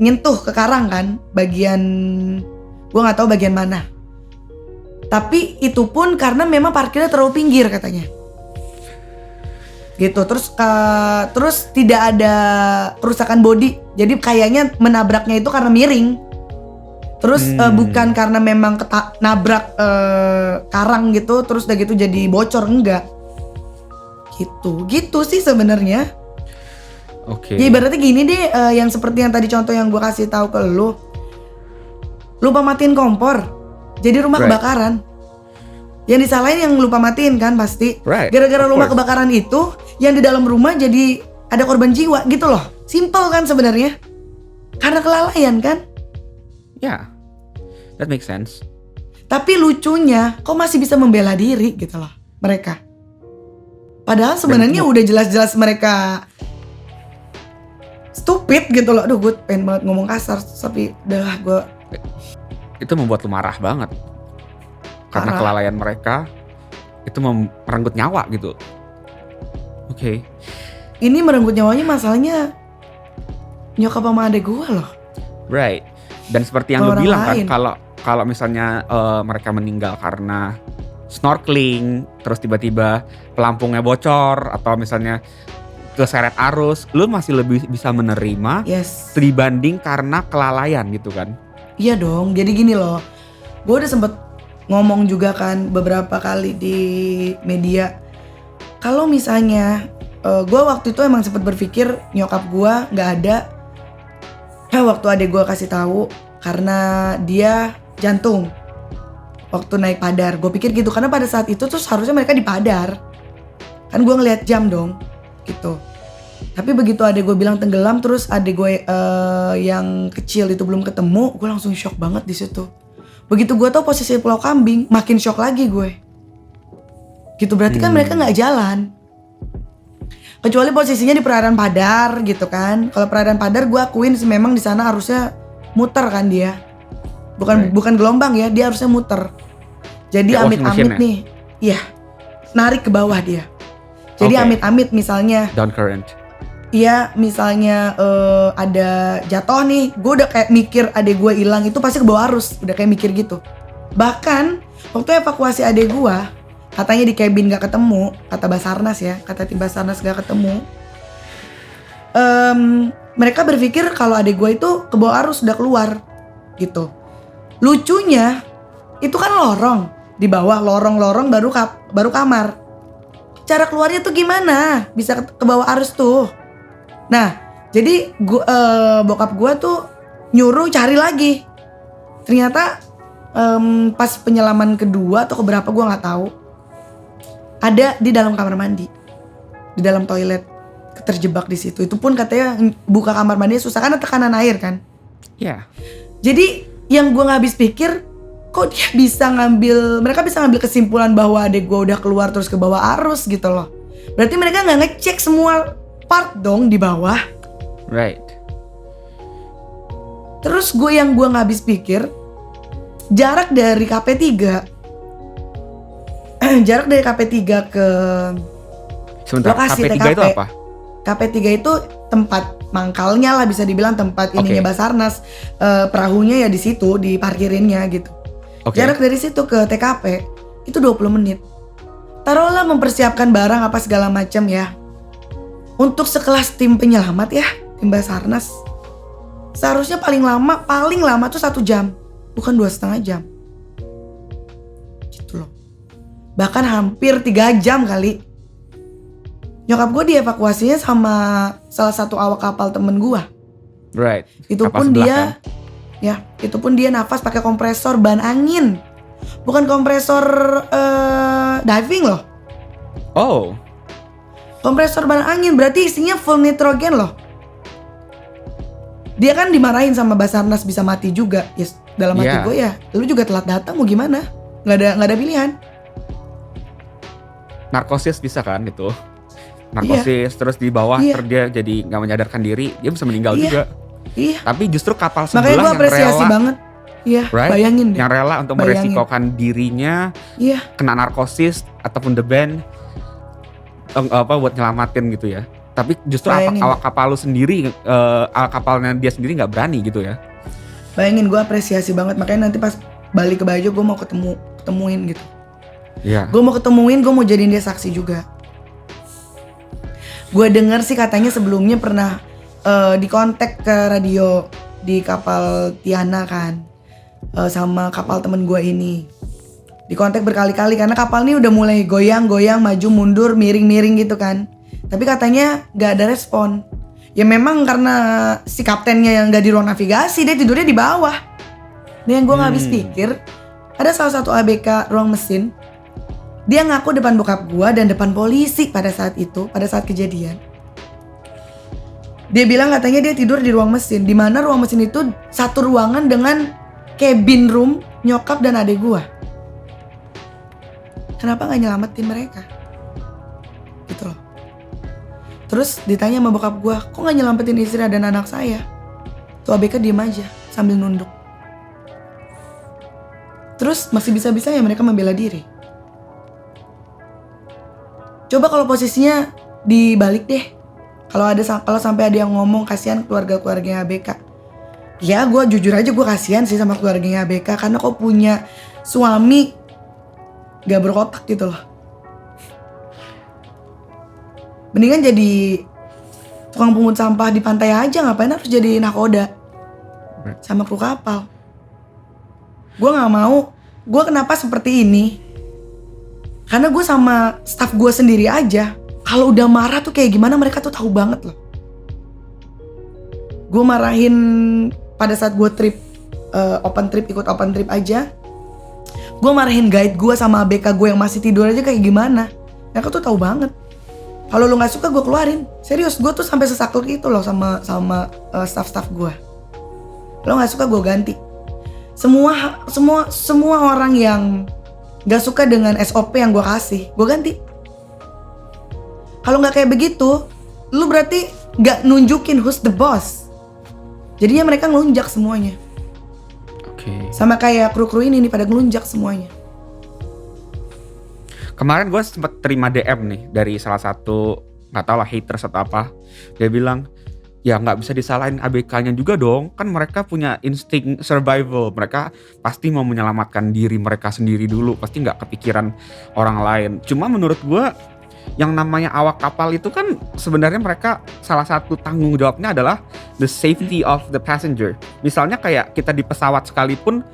S1: nyentuh ke karang kan, bagian gue nggak tahu bagian mana. Tapi itu pun karena memang parkirnya terlalu pinggir katanya. Gitu. Terus tidak ada kerusakan bodi. Jadi kayaknya menabraknya itu karena miring. Terus bukan karena memang nabrak karang gitu, terus udah gitu jadi bocor, enggak. Gitu sih sebenarnya.
S2: Oke.
S1: Ya ibaratnya gini deh, yang seperti yang tadi contoh yang gue kasih tahu ke lu. lupa matiin kompor, jadi rumah
S2: Right.
S1: kebakaran. Yang disalahin yang lupa matiin kan pasti.
S2: Right,
S1: Gara-gara
S2: of
S1: rumah
S2: course.
S1: kebakaran itu, yang di dalam rumah jadi ada korban jiwa gitu loh. Simple kan sebenarnya. Karena kelalaian kan.
S2: Yeah, that makes sense.
S1: Tapi lucunya, kok masih bisa membela diri gitu loh mereka. Padahal sebenarnya udah jelas-jelas mereka stupid gitu loh. Aduh, gue pengen banget ngomong kasar, tapi udah gue
S2: Itu membuat lu marah banget. Karena
S1: Parah.
S2: kelalaian mereka itu merenggut nyawa gitu. Oke.
S1: ini merenggut nyawanya, masalahnya nyokap sama adek gue loh.
S2: Right. Dan seperti yang lu
S1: Orang
S2: bilang kan,
S1: lain.
S2: kalau misalnya mereka meninggal karena snorkeling, terus tiba-tiba pelampungnya bocor atau misalnya keseret arus, lu masih lebih bisa menerima
S1: Yes.
S2: dibanding karena kelalaian gitu kan.
S1: Iya dong, jadi gini loh. Gue udah sempet ngomong juga kan beberapa kali di media. Kalau misalnya gue waktu itu emang sempet berpikir nyokap gue nggak ada. Waktu adek gue kasih tahu karena dia jantung waktu naik Padar. Gue pikir gitu karena pada saat itu tuh seharusnya mereka di Padar. Kan gue ngeliat jam dong, gitu. Tapi begitu adek gue bilang tenggelam, terus adek gue yang kecil itu belum ketemu, gue langsung shock banget di situ. Begitu gue tahu posisi Pulau Kambing, makin shock lagi gue. Gitu berarti kan mereka nggak jalan. Kecuali posisinya di perairan Padar gitu kan. Kalau perairan Padar gue akuin sih memang di sana harusnya muter kan dia. Bukan gelombang ya, dia harusnya muter. Jadi
S2: Kayak washing
S1: amit-amit
S2: machine-nya?
S1: nih. Iya. Narik ke bawah dia. Jadi
S2: Oke.
S1: amit-amit misalnya
S2: Down current.
S1: iya misalnya ada jatuh nih, gue udah kayak mikir adek gue hilang itu pasti ke bawah arus, udah kayak mikir gitu. Bahkan waktu evakuasi adek gue, katanya di cabin gak ketemu, kata Basarnas ya, kata tim Basarnas gak ketemu. Mereka berpikir kalau adek gue itu ke bawah arus udah keluar gitu. Lucunya itu kan lorong, di bawah lorong-lorong baru kamar. Cara keluarnya tuh gimana? Bisa ke bawah arus tuh. Nah, jadi bokap gue tuh nyuruh cari lagi. Ternyata pas penyelaman kedua atau keberapa gue nggak tahu. Ada di dalam kamar mandi, di dalam toilet, terjebak di situ. Itu pun katanya buka kamar mandinya susah karena tekanan air kan.
S2: Ya.
S1: Jadi yang gue nggak habis pikir, kok dia bisa mereka bisa ngambil kesimpulan bahwa adek gue udah keluar terus ke bawah arus gitu loh. Berarti mereka nggak ngecek semua part dong di bawah.
S2: Right.
S1: Terus yang gue nggak habis pikir, jarak dari KP3 jarak dari KP3 ke
S2: Sebentar,
S1: lokasi
S2: KP3
S1: TKP.
S2: itu apa?
S1: KP3 itu tempat mangkalnya lah, bisa dibilang tempat ininya
S2: Oke.
S1: Basarnas. Perahunya ya di situ, diparkirinnya gitu.
S2: Oke.
S1: Jarak dari situ ke TKP itu 20 menit. Taruhlah mempersiapkan barang apa segala macam ya. Untuk sekelas tim penyelamat ya, tim Basarnas, seharusnya paling lama tuh 1 jam, bukan 2,5 jam. Gitu loh. Bahkan hampir 3 jam kali. Nyokap gue dievakuasinya sama salah satu awak kapal temen gue.
S2: Right.
S1: Itu
S2: Kapal
S1: pun
S2: sebelah
S1: dia,
S2: kan?
S1: ya, itu pun dia nafas pakai kompresor ban angin, bukan kompresor diving loh.
S2: Oh.
S1: Kompresor ban angin berarti isinya full nitrogen loh. Dia kan dimarahin sama Basarnas bisa mati juga. Yes, dalam hati
S2: Iya.
S1: gue ya, lu juga telat datang mau gimana? Nggak ada pilihan.
S2: Narkosis bisa kan gitu. Narkosis terus di bawah
S1: Iya.
S2: terus dia jadi nggak menyadarkan diri, dia bisa meninggal
S1: Iya.
S2: juga.
S1: Iya.
S2: Tapi justru kapal
S1: Makanya
S2: sebelah
S1: gue
S2: yang
S1: apresiasi
S2: rela,
S1: banget. Iya,
S2: right?
S1: bayangin deh.
S2: Yang rela untuk
S1: Bayangin.
S2: meresikokan dirinya
S1: Iya,
S2: kena narkosis ataupun the band buat nyelamatin gitu ya. Tapi justru
S1: Bayangin.
S2: awak kapal lu sendiri, awak kapalnya dia sendiri nggak berani gitu ya.
S1: bayangin gue apresiasi banget. Makanya nanti pas balik ke Bajo gue mau ketemuin gitu.
S2: Iya.
S1: Gue mau ketemuin, gue mau jadiin dia saksi juga. Gue denger sih katanya sebelumnya pernah dikontak ke radio di kapal Tiana kan, sama kapal temen gue ini. Dikontak berkali-kali karena kapal ini udah mulai goyang-goyang, maju mundur, miring-miring gitu kan. Tapi katanya gak ada respon. Ya memang karena si kaptennya yang gak di ruang navigasi, dia tidurnya di bawah. Dan yang gue gak habis pikir, ada salah satu ABK ruang mesin, dia ngaku depan bokap gue dan depan polisi pada saat itu, pada saat kejadian. Dia bilang katanya dia tidur di ruang mesin, di mana ruang mesin itu satu ruangan dengan cabin room nyokap dan adik gue. Kenapa gak nyelamatin mereka? Gitu loh. Terus ditanya sama bokap gue, kok gak nyelamatin istri dan anak saya? Tuh ABK diem aja sambil nunduk. Terus masih bisa-bisanya mereka membela diri. Coba kalau posisinya dibalik deh. Kalau sampai ada yang ngomong kasihan keluarga-keluarganya ABK. Ya gue jujur aja gue kasihan sih sama keluarganya ABK. Karena kok punya suami gak berotak gitu loh. Mendingan jadi tukang pungut sampah di pantai aja. Ngapain harus jadi nakoda sama kru kapal. Gue gak mau. Gue kenapa seperti ini? Karena gue sama staff gue sendiri aja, kalau udah marah tuh kayak gimana mereka tuh tahu banget loh. Gue marahin pada saat gue ikut open trip aja. Gue marahin guide gue sama ABK gue yang masih tidur aja kayak gimana. Mereka tuh tahu banget. Kalau lu nggak suka gue keluarin. Serius, gue tuh sampai sesaklek itu loh sama staff gue. Lo nggak suka gue ganti. Semua orang yang gak suka dengan SOP yang gue kasih, gue ganti. Kalau gak kayak begitu, lu berarti gak nunjukin who's the boss. Jadinya mereka ngelunjak semuanya.
S2: Oke.
S1: Sama kayak kru-kru ini nih pada ngelunjak semuanya.
S2: Kemarin gue sempet terima DM nih dari salah satu, gak tau lah haters atau apa. Dia bilang, ya nggak bisa disalahin ABK-nya juga dong, kan mereka punya insting survival, mereka pasti mau menyelamatkan diri mereka sendiri dulu, pasti nggak kepikiran orang lain. Cuma menurut gue yang namanya awak kapal itu kan sebenarnya mereka salah satu tanggung jawabnya adalah the safety of the passenger. Misalnya kayak kita di pesawat sekalipun,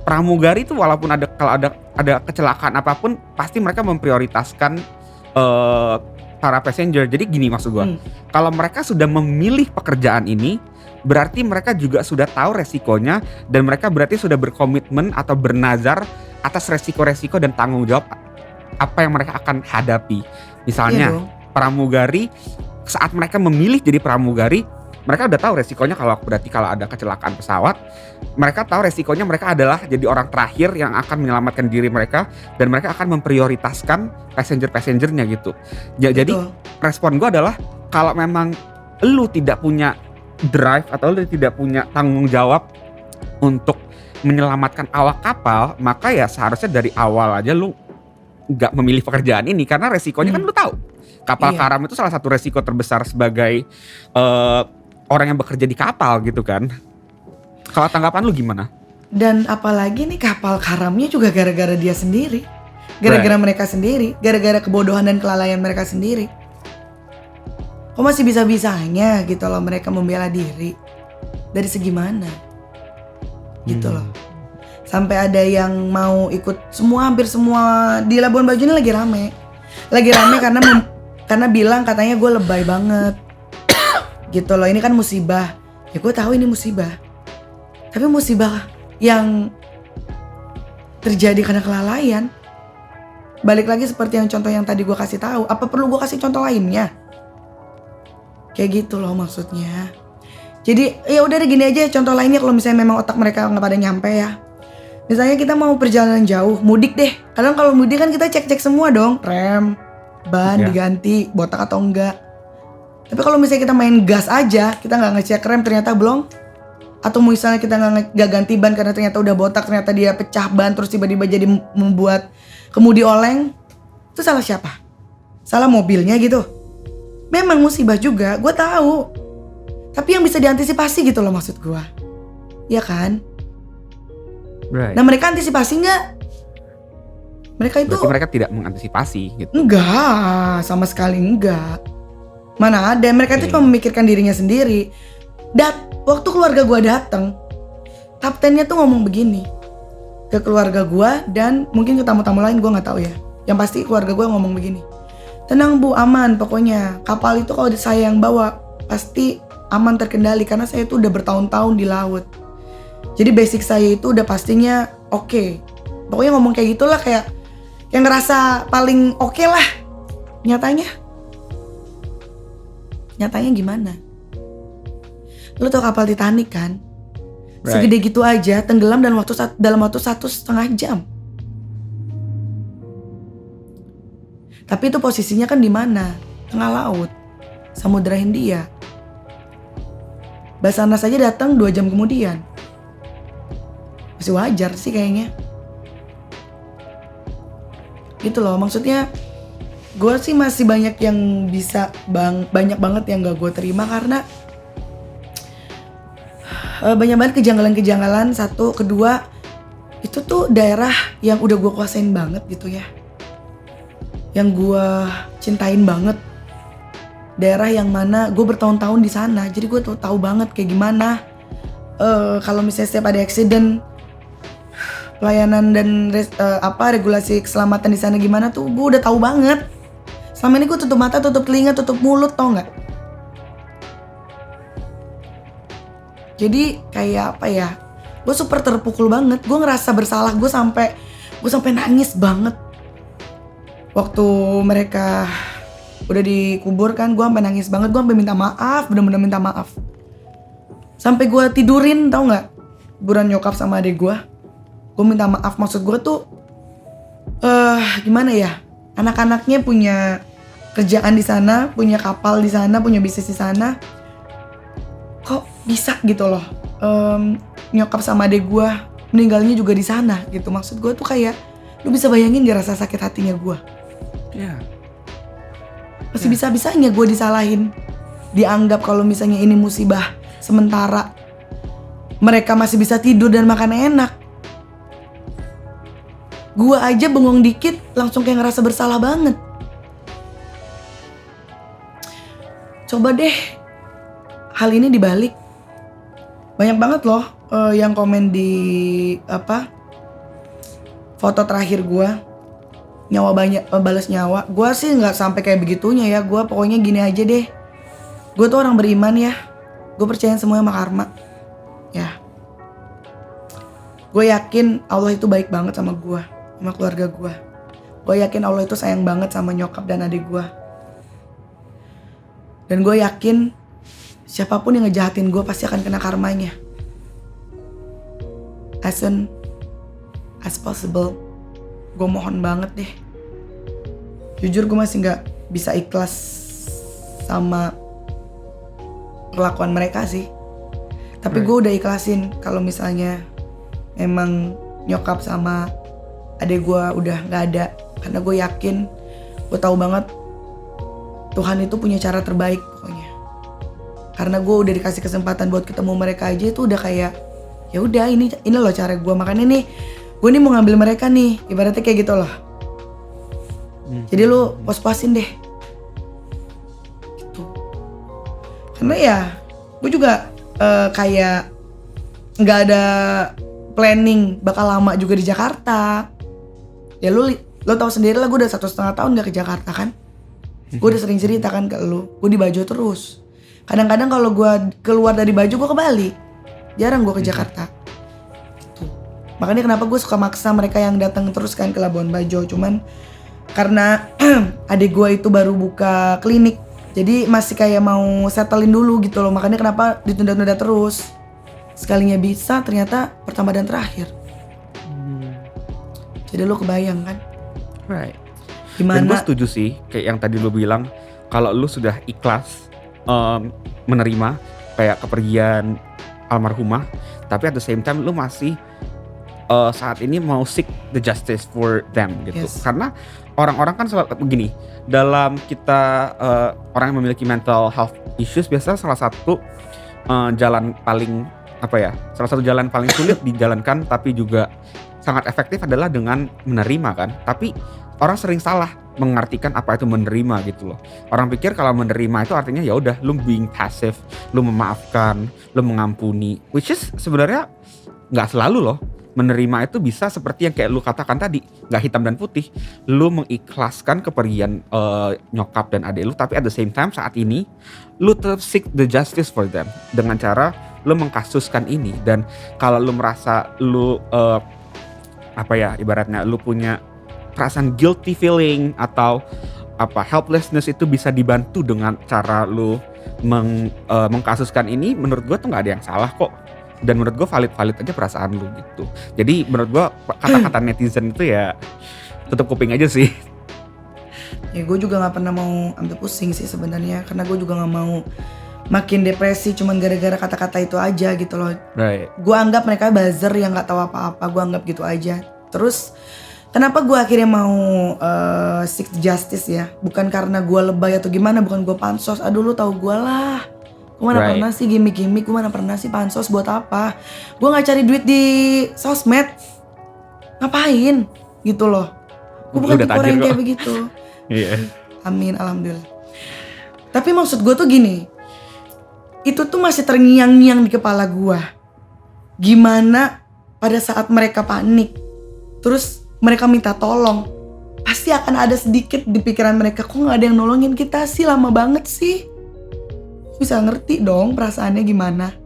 S2: pramugari itu walaupun kalau ada kecelakaan apapun pasti mereka memprioritaskan para passenger. Jadi gini maksud gue, kalau mereka sudah memilih pekerjaan ini, berarti mereka juga sudah tahu resikonya dan mereka berarti sudah berkomitmen atau bernazar atas resiko-resiko dan tanggung jawab apa yang mereka akan hadapi. Misalnya pramugari, saat mereka memilih jadi pramugari, mereka udah tahu resikonya kalau ada kecelakaan pesawat, mereka tahu resikonya mereka adalah jadi orang terakhir yang akan menyelamatkan diri mereka dan mereka akan memprioritaskan passenger-passengernya gitu. Jadi respon gue adalah kalau memang lu tidak punya drive atau lu tidak punya tanggung jawab untuk menyelamatkan awak kapal, maka ya seharusnya dari awal aja lu gak memilih pekerjaan ini karena resikonya kan lu tahu. Kapal karam itu salah satu resiko terbesar sebagai orang yang bekerja di kapal gitu kan. Kalau tanggapan lu gimana?
S1: Dan apalagi nih kapal karamnya juga gara-gara dia sendiri. Gara-gara mereka sendiri. Gara-gara kebodohan dan kelalaian mereka sendiri. Kok masih bisa-bisanya gitu loh mereka membela diri. Dari segi mana? Gitu loh. Sampai ada yang mau ikut hampir semua di Labuan Bajo ini lagi rame. Lagi rame karena bilang katanya gue lebay banget. Gitu loh, ini kan musibah. Ya gue tahu ini musibah. Tapi musibah yang terjadi karena kelalaian. Balik lagi seperti yang contoh yang tadi gue kasih tahu. Apa perlu gue kasih contoh lainnya? Kayak gitu loh maksudnya. Jadi ya udah deh gini aja contoh lainnya kalau misalnya memang otak mereka nggak pada nyampe ya. Misalnya kita mau perjalanan jauh, mudik deh. Kadang kalau mudik kan kita cek-cek semua dong, rem, ban diganti, botak atau enggak. Tapi kalau misalnya kita main gas aja, kita nggak ngecek rem ternyata belum, atau misalnya kita nggak ganti ban karena ternyata udah botak, ternyata dia pecah ban terus tiba-tiba jadi membuat kemudi oleng, itu salah siapa? Salah mobilnya gitu. Memang musibah juga, gue tahu. Tapi yang bisa diantisipasi gitu loh maksud gue, ya kan? Nah mereka antisipasi nggak? Mereka itu
S2: berarti mereka tidak mengantisipasi gitu.
S1: Enggak, sama sekali enggak. Mana ada, mereka itu cuma memikirkan dirinya sendiri. Waktu keluarga gue datang, kaptennya tuh ngomong begini ke keluarga gue dan mungkin ke tamu-tamu lain, gue nggak tahu ya. Yang pasti keluarga gue ngomong begini, tenang bu, aman pokoknya. Kapal itu kalau saya yang bawa pasti aman terkendali karena saya tuh udah bertahun-tahun di laut. Jadi basic saya itu udah pastinya oke. Pokoknya ngomong kayak gitulah, kayak yang ngerasa paling oke lah. Nyatanya gimana? Lu tau kapal Titanic kan?
S2: Right.
S1: Segede gitu aja tenggelam dalam waktu 1,5 jam. Tapi itu posisinya kan di mana? Tengah laut, Samudra Hindia. Basarnas saja datang 2 jam kemudian. Masih wajar sih kayaknya. Gitu loh, maksudnya gue sih masih banyak yang banyak banget yang gak gue terima karena banyak banget kejanggalan-kejanggalan. Satu, kedua, itu tuh daerah yang udah gue kuasain banget gitu ya, yang gue cintain banget, daerah yang mana gue bertahun-tahun di sana, jadi gue tuh tahu banget kayak gimana kalau misalnya setiap ada accident, pelayanan dan regulasi keselamatan di sana gimana tuh gue udah tahu banget. Selama ini gue tutup mata, tutup telinga, tutup mulut, tau nggak? Jadi kayak apa ya? Gue super terpukul banget. Gue ngerasa bersalah. Gue sampai nangis banget. Waktu mereka udah dikubur kan, gue sampai nangis banget. Gue sampai minta maaf, bener-bener minta maaf. Sampai gue tidurin, tau nggak? Kuburan nyokap sama adik gue. Gue minta maaf. Maksud gue tuh, gimana ya? Anak-anaknya punya kerjaan di sana, punya kapal di sana, punya bisnis di sana. Kok bisa gitu loh, nyokap sama adek gue meninggalnya juga di sana gitu. Maksud gue tuh kayak, lu bisa bayangin gak rasa sakit hatinya gue?
S2: Yeah.
S1: Masih bisa-bisanya gue disalahin, dianggap kalau misalnya ini musibah sementara, mereka masih bisa tidur dan makan enak. Gue aja bengong dikit langsung kayak ngerasa bersalah banget. Coba deh hal ini dibalik. Banyak banget loh yang komen di foto terakhir gue, nyawa banyak, balas nyawa. Gue sih nggak sampai kayak begitunya ya. Gue pokoknya gini aja deh. Gue tuh orang beriman ya. Gue percaya semuanya sama karma. Ya. Gue yakin Allah itu baik banget sama gue, sama keluarga gue. Gue yakin Allah itu sayang banget sama nyokap dan adik gue. Dan gue yakin siapapun yang ngejahatin gue pasti akan kena karmanya. As soon as possible. Gue mohon banget deh. Jujur gue masih gak bisa ikhlas sama kelakuan mereka sih. Tapi gue udah ikhlasin kalau misalnya emang nyokap sama adik gue udah gak ada. Karena gue yakin, gue tahu banget Tuhan itu punya cara terbaik pokoknya. Karena gue udah dikasih kesempatan buat ketemu mereka aja, itu udah kayak ya udah ini loh cara gue. Makanya nih gue nih mau ngambil mereka nih, ibaratnya kayak gitu loh. Jadi lu puas-puasin deh gitu. Karena ya gue juga kayak nggak ada planning bakal lama juga di Jakarta. Ya lu tahu sendiri lah, gue udah 1,5 tahun gak ke Jakarta kan. Gue udah sering cerita kan ke lu, gue di Bajo terus. Kadang-kadang kalau gue keluar dari Bajo gue ke Bali, jarang gue ke Jakarta. Gitu. Makanya kenapa gue suka maksa mereka yang datang terus kan ke Labuan Bajo. Cuman karena adik gue itu baru buka klinik, jadi masih kayak mau settlein dulu gitu loh. Makanya kenapa ditunda-tunda terus. Sekalinya bisa ternyata pertama dan terakhir. Jadi lu kebayang kan?
S2: Right.
S1: Gimana?
S2: Dan gue setuju sih kayak yang tadi lu bilang, kalau lu sudah ikhlas menerima kayak kepergian almarhumah, tapi at the same time lu masih saat ini mau seek the justice for them gitu.
S1: Yes.
S2: Karena orang-orang kan selalu begini, dalam kita orang yang memiliki mental health issues biasanya salah satu jalan paling salah satu jalan paling sulit dijalankan tapi juga sangat efektif adalah dengan menerima kan. Tapi orang sering salah mengartikan apa itu menerima gitu loh. Orang pikir kalau menerima itu artinya ya udah lu being passive, lu memaafkan, lu mengampuni, which is sebenarnya nggak selalu loh. Menerima itu bisa seperti yang kayak lu katakan tadi, nggak hitam dan putih. Lu mengikhlaskan kepergian nyokap dan adik lu, tapi at the same time saat ini lu tetap seek the justice for them dengan cara lu mengkasuskan ini, dan kalau lu merasa lu ibaratnya lu punya perasaan guilty feeling atau helplessness, itu bisa dibantu dengan cara lu mengkasuskan ini. Menurut gue tuh nggak ada yang salah kok, dan menurut gue valid aja perasaan lu gitu. Jadi menurut gue kata-kata netizen itu ya tutup kuping aja sih.
S1: Ya gue juga nggak pernah mau ambil pusing sih sebenarnya, karena gue juga nggak mau makin depresi cuman gara-gara kata-kata itu aja gitu loh.
S2: Right.
S1: Gue anggap mereka buzzer yang nggak tahu apa-apa, gue anggap gitu aja. Terus kenapa gue akhirnya mau seek justice ya, bukan karena gue lebay atau gimana, bukan gue pansos. Aduh lu tahu gue lah, gue mana pernah sih gimmick, gue mana pernah sih pansos buat apa. Gue nggak cari duit di sosmed, ngapain gitu loh. Gue bukan tipe orang yang kayak begitu.
S2: Iya.
S1: Amin, alhamdulillah. Tapi maksud gue tuh gini, itu tuh masih terngiang-ngiang di kepala gue. Gimana pada saat mereka panik, terus mereka minta tolong, pasti akan ada sedikit di pikiran mereka, kok gak ada yang nolongin kita sih, lama banget sih. Bisa ngerti dong perasaannya gimana.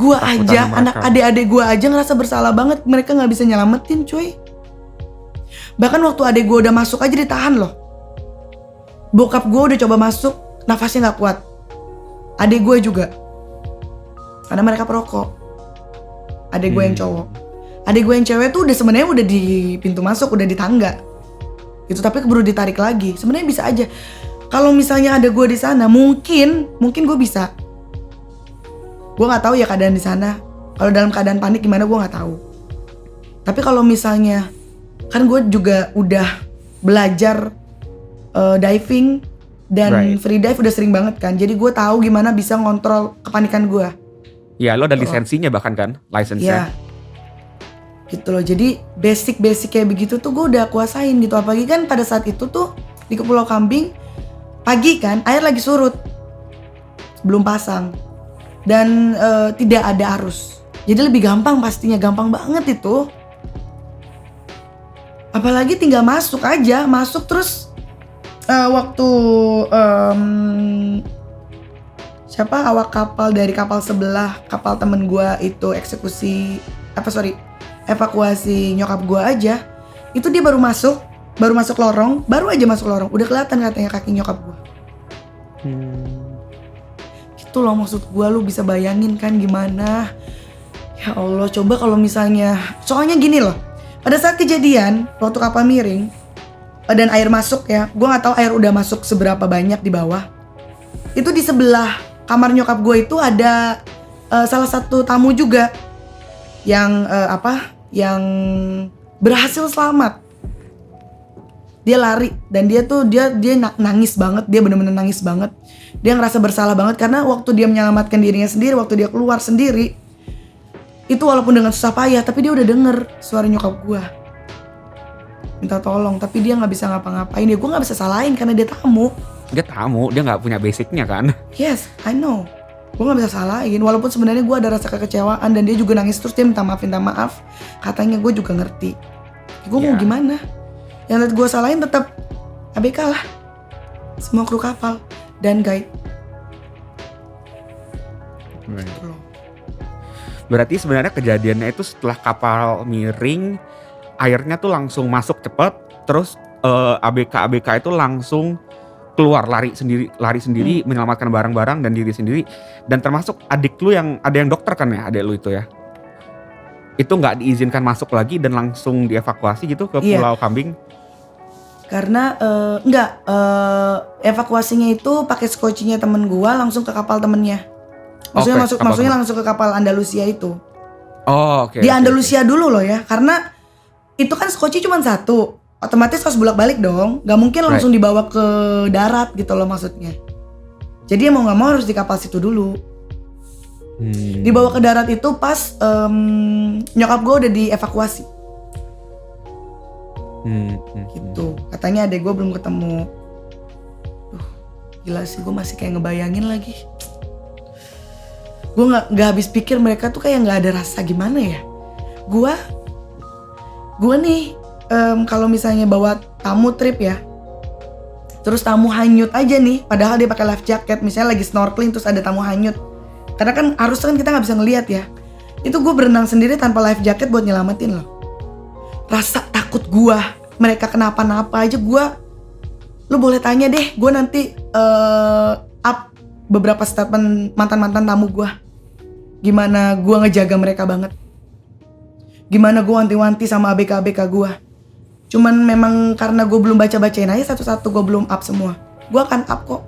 S1: Gue aja, anak adik-adik gue aja ngerasa bersalah banget, mereka gak bisa nyelamatin cuy. Bahkan waktu adik gue udah masuk aja ditahan loh. Bokap gue udah coba masuk, nafasnya gak kuat. Adik gue juga, karena mereka perokok. Adik gue yang cowok, adik gue yang cewek tuh sebenarnya udah di pintu masuk, udah di tangga gitu, tapi keburu ditarik lagi. Sebenarnya bisa aja kalau misalnya ada gue di sana, mungkin gue bisa. Gue nggak tahu ya keadaan di sana, kalau dalam keadaan panik gimana gue nggak tahu. Tapi kalau misalnya, kan gue juga udah belajar diving dan free dive udah sering banget kan, jadi gue tahu gimana bisa ngontrol kepanikan gue.
S2: Ya lo ada lisensinya bahkan kan, license-nya.
S1: Ya, gitu loh. Jadi basic kayak begitu tuh gue udah kuasain gitu. Apalagi kan pada saat itu tuh di Pulau Kambing pagi kan, air lagi surut, belum pasang, dan tidak ada arus. Jadi lebih gampang, pastinya gampang banget itu. Apalagi tinggal masuk aja, masuk terus waktu awak kapal dari kapal sebelah, kapal temen gue itu evakuasi nyokap gue aja, itu dia baru masuk lorong, udah kelihatan katanya kaki nyokap gue. Gitu loh maksud gue, lu bisa bayangin kan gimana. Ya Allah, coba kalau misalnya, soalnya gini loh, pada saat kejadian waktu kapal miring dan air masuk ya, gue nggak tahu air udah masuk seberapa banyak di bawah. Itu di sebelah kamar nyokap gue itu ada salah satu tamu juga yang yang berhasil selamat. Dia lari dan dia nangis banget, dia benar-benar nangis banget. Dia ngerasa bersalah banget karena waktu dia menyelamatkan dirinya sendiri, waktu dia keluar sendiri, itu walaupun dengan susah payah, tapi dia udah denger suara nyokap gue minta tolong, tapi dia nggak bisa ngapa-ngapain. Ya gue nggak bisa salahin karena dia tamu. Dia nggak punya basicnya kan. Yes, I know. Gue nggak bisa salahin, walaupun sebenarnya gue ada rasa kekecewaan dan dia juga nangis terus, dia minta maaf. Katanya gue juga ngerti. Gue mau gimana? Yang gue salahin tetap ABK lah, semua kru kapal dan guide.
S2: Berarti sebenarnya kejadiannya itu setelah kapal miring, airnya tuh langsung masuk cepet, terus ABK itu langsung keluar lari sendiri menyelamatkan barang-barang dan diri sendiri. Dan termasuk adik lu yang ada yang dokter kan ya, adik lu itu ya, itu nggak diizinkan masuk lagi dan langsung dievakuasi gitu ke Pulau Kambing.
S1: Karena evakuasinya itu pakai skocinya temen gua langsung ke kapal temennya. Maksudnya langsung ke kapal Andalusia itu.
S2: Oh, oke.
S1: Di Andalusia dulu loh ya, karena itu kan skoci cuma satu, otomatis harus bolak-balik dong, nggak mungkin langsung dibawa ke darat gitu loh maksudnya. Jadi mau nggak mau harus di kapal situ dulu. Dibawa ke darat itu pas nyokap gue udah dievakuasi. Gitu. Katanya adek gue belum ketemu. Gila sih, gue masih kayak ngebayangin lagi. Gue nggak habis pikir mereka tuh kayak nggak ada rasa gimana ya. Gue nih kalau misalnya bawa tamu trip ya, terus tamu hanyut aja nih, padahal dia pakai life jacket, misalnya lagi snorkeling terus ada tamu hanyut, Karena kan arus kan kita nggak bisa ngelihat ya. Itu gue berenang sendiri tanpa life jacket buat nyelamatin loh. Rasa takut gue mereka kenapa-napa aja gue, lu boleh tanya deh, gue nanti up beberapa statement mantan-mantan tamu gue. Gimana gue ngejaga mereka banget. Gimana gue wanti-wanti sama ABK-ABK gue. Cuman memang karena gue belum baca-bacain aja satu-satu, gue belum up semua. Gue akan up kok.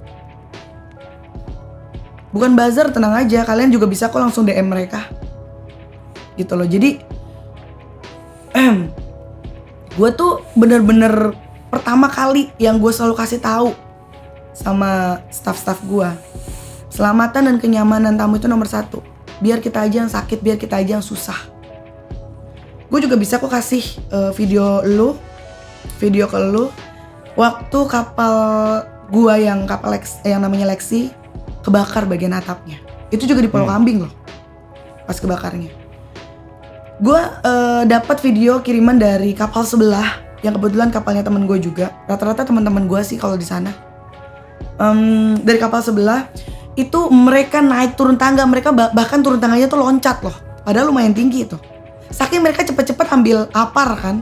S1: Bukan buzzer, tenang aja. Kalian juga bisa kok langsung DM mereka. Gitu loh. Jadi gue tuh bener-bener pertama kali yang gue selalu kasih tahu sama staff-staff gue, keselamatan dan kenyamanan tamu itu nomor 1. Biar kita aja yang sakit, biar kita aja yang susah. Gue juga bisa kok kasih video ke lu waktu kapal gue yang yang namanya Lexi kebakar bagian atapnya. Itu juga di Pulau Kambing loh pas kebakarnya. Gue dapat video kiriman dari kapal sebelah yang kebetulan kapalnya temen gue juga. Rata-rata teman-teman gue sih kalau di sana. Dari kapal sebelah itu mereka naik turun tangga, mereka bahkan turun tangganya tuh loncat loh. Padahal lumayan tinggi itu. Saking mereka cepet-cepet ambil apar kan.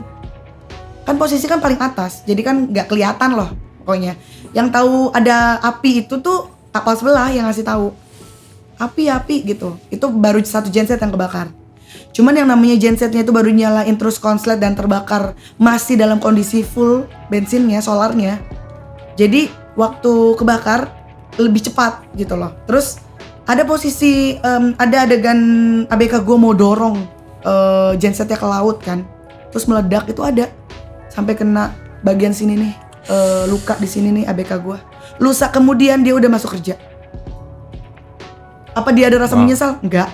S1: Kan posisi kan paling atas, jadi kan nggak kelihatan loh pokoknya. Yang tahu ada api itu tuh kapal sebelah yang ngasih tahu. Api gitu. Itu baru satu genset yang kebakar. Cuman yang namanya gensetnya itu baru nyalain terus konslet dan terbakar masih dalam kondisi full bensinnya, solarnya. Jadi waktu kebakar lebih cepat gitu loh. Terus ada posisi ada adegan ABK gue mau dorong gensetnya ke laut kan. Terus meledak itu ada. Sampai kena bagian sini nih, luka di sini nih ABK gue. Lusa kemudian dia udah masuk kerja. Apa dia ada rasa menyesal? Enggak.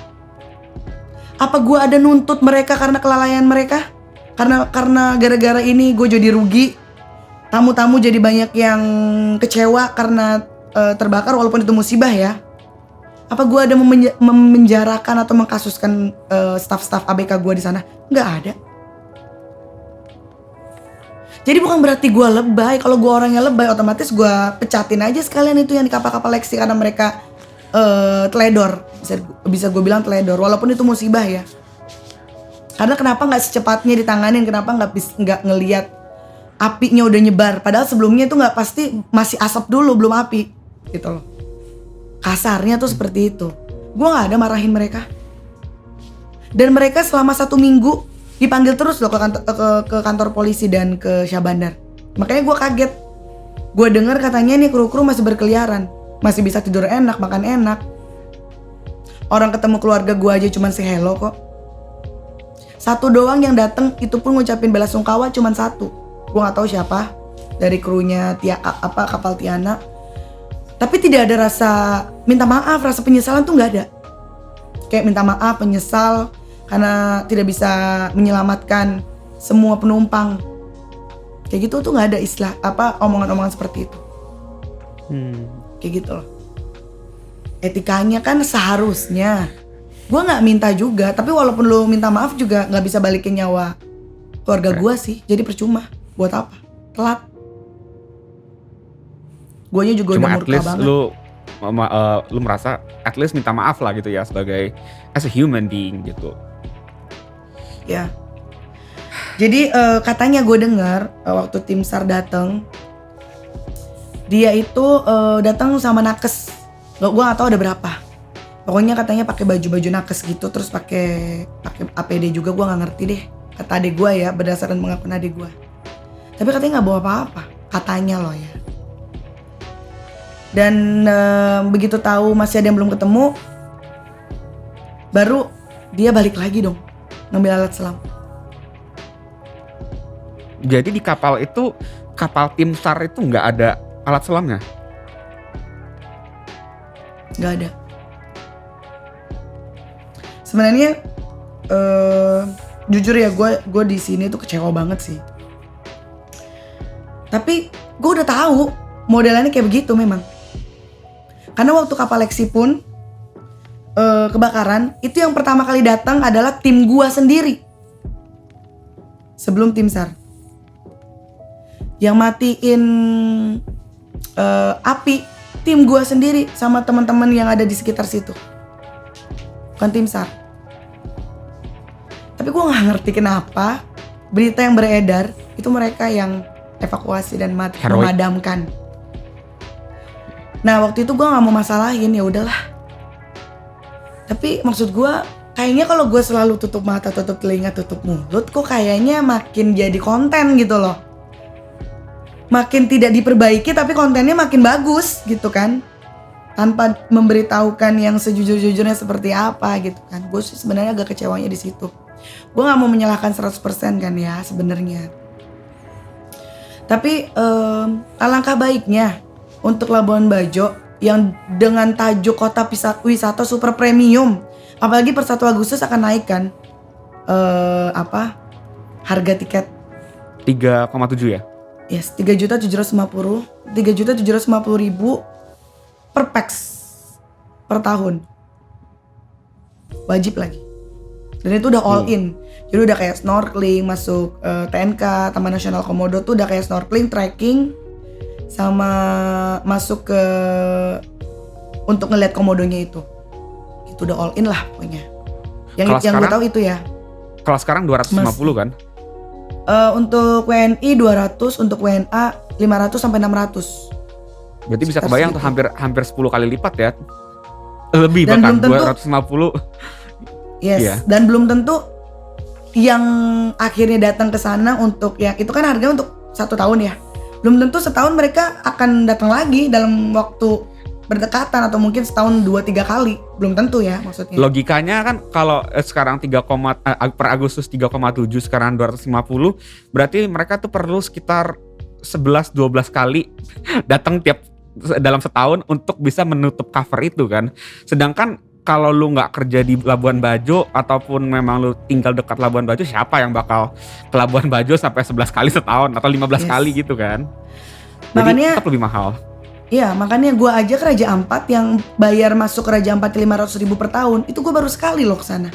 S1: Apa gue ada nuntut mereka karena kelalaian mereka? Karena gara-gara ini gue jadi rugi. Tamu-tamu jadi banyak yang kecewa karena terbakar walaupun itu musibah ya. Apa gue ada memenjarakan atau mengkasuskan staff-staff ABK gue di sana? Enggak ada. Jadi bukan berarti gue lebay. Kalau gue orangnya lebay, otomatis gue pecatin aja sekalian itu yang di kapal-kapal Lexi karena mereka teledor. Bisa gue bilang teledor, walaupun itu musibah ya. Karena kenapa nggak secepatnya ditanganin? Kenapa nggak ngelihat apinya udah nyebar? Padahal sebelumnya itu nggak, pasti masih asap dulu belum api, gitu loh. Kasarnya tuh seperti itu. Gue nggak ada marahin mereka. Dan mereka selama 1 minggu dipanggil terus loh ke kantor polisi dan ke Syah Bandar. Makanya gue kaget. Gue dengar katanya nih kru-kru masih berkeliaran, masih bisa tidur enak, makan enak. Orang ketemu keluarga gue aja cuman say hello kok. Satu doang yang dateng, itu pun ngucapin bela sungkawa cuman 1. Gue nggak tahu siapa dari krunya kapal Tiana. Tapi tidak ada rasa minta maaf, rasa penyesalan tuh nggak ada. Kayak minta maaf, menyesal karena tidak bisa menyelamatkan semua penumpang. Kayak gitu tuh nggak ada istilah omongan-omongan seperti itu. Kayak gitu loh. Etikanya kan seharusnya gue nggak minta juga, tapi walaupun lo minta maaf juga nggak bisa balikin nyawa keluarga gue sih. Jadi percuma. Buat apa? Telat. Guanya juga
S2: cuma
S1: udah murka banget.
S2: Lu merasa at least minta maaf lah gitu ya sebagai as a human being gitu.
S1: Ya. Jadi katanya gue dengar waktu tim SAR datang, dia itu datang sama nakes. Gue gak tahu ada berapa. Pokoknya katanya pakai baju-baju nakes gitu, terus pakai APD juga. Gue nggak ngerti deh. Kata adik gue ya, berdasarkan pengakuan adik gue. Tapi katanya nggak bawa apa-apa. Katanya loh ya. Dan begitu tahu masih ada yang belum ketemu, baru dia balik lagi dong ngambil alat selam.
S2: Jadi di kapal itu, kapal tim SAR itu nggak ada alat selamnya?
S1: Nggak ada. Sebenarnya jujur ya, gue di sini tuh kecewa banget sih. Tapi gue udah tahu modelannya kayak begitu memang. Karena waktu kapal Lexi pun kebakaran, itu yang pertama kali datang adalah tim gua sendiri. Sebelum tim SAR. Yang matiin api tim gua sendiri sama teman-teman yang ada di sekitar situ. bukan tim SAR. Tapi gue nggak ngerti kenapa berita yang beredar itu mereka yang evakuasi dan memadamkan. Nah waktu itu gue nggak mau masalahin, ya udahlah. Tapi maksud gue kayaknya kalau gue selalu tutup mata, tutup telinga, tutup mulut, kok kayaknya makin jadi konten gitu loh. Makin tidak diperbaiki tapi kontennya makin bagus gitu kan. Tanpa memberitahukan yang sejujur-jujurnya seperti apa gitu kan. Gue sih sebenarnya agak kecewanya di situ. Gue gak mau menyalahkan 100% kan ya sebenarnya. Tapi alangkah baiknya untuk Labuan Bajo yang dengan tajuk kota wisata super premium, apalagi per 1 Agustus akan naik kan harga tiket
S2: 3,7 ya?
S1: Yes, 3.750.000 per pax per tahun. Wajib lagi. Dan itu udah all in. Jadi udah kayak snorkeling, masuk TNK, Taman Nasional Komodo tuh udah kayak snorkeling, trekking, sama masuk ke untuk ngeliat komodonya itu. Itu udah all in lah pokoknya. Yang gue tahu itu ya.
S2: Kalau sekarang 250 kan?
S1: Untuk WNI 200, untuk WNA 500 sampai 600.
S2: Berarti bisa kebayang tuh hampir 10 kali lipat ya. Lebih
S1: dan
S2: bahkan 250.
S1: Yes, yeah. Dan belum tentu yang akhirnya datang ke sana untuk ya itu kan harga untuk 1 tahun ya. Belum tentu setahun mereka akan datang lagi dalam waktu berdekatan atau mungkin setahun 2-3 kali, belum tentu ya maksudnya.
S2: Logikanya kan kalau sekarang per Agustus 3,7 sekarang 250, berarti mereka tuh perlu sekitar 11-12 kali datang tiap dalam setahun untuk bisa menutup cover itu kan. Sedangkan kalau lu nggak kerja di Labuan Bajo ataupun memang lu tinggal dekat Labuan Bajo, siapa yang bakal ke Labuan Bajo sampai 11 kali setahun atau 15 kali gitu kan. Jadi
S1: makanya
S2: tetap lebih mahal.
S1: Iya, makanya gue aja ke Raja Ampat yang bayar masuk ke Raja Ampat 500.000 per tahun, itu gue baru sekali loh kesana.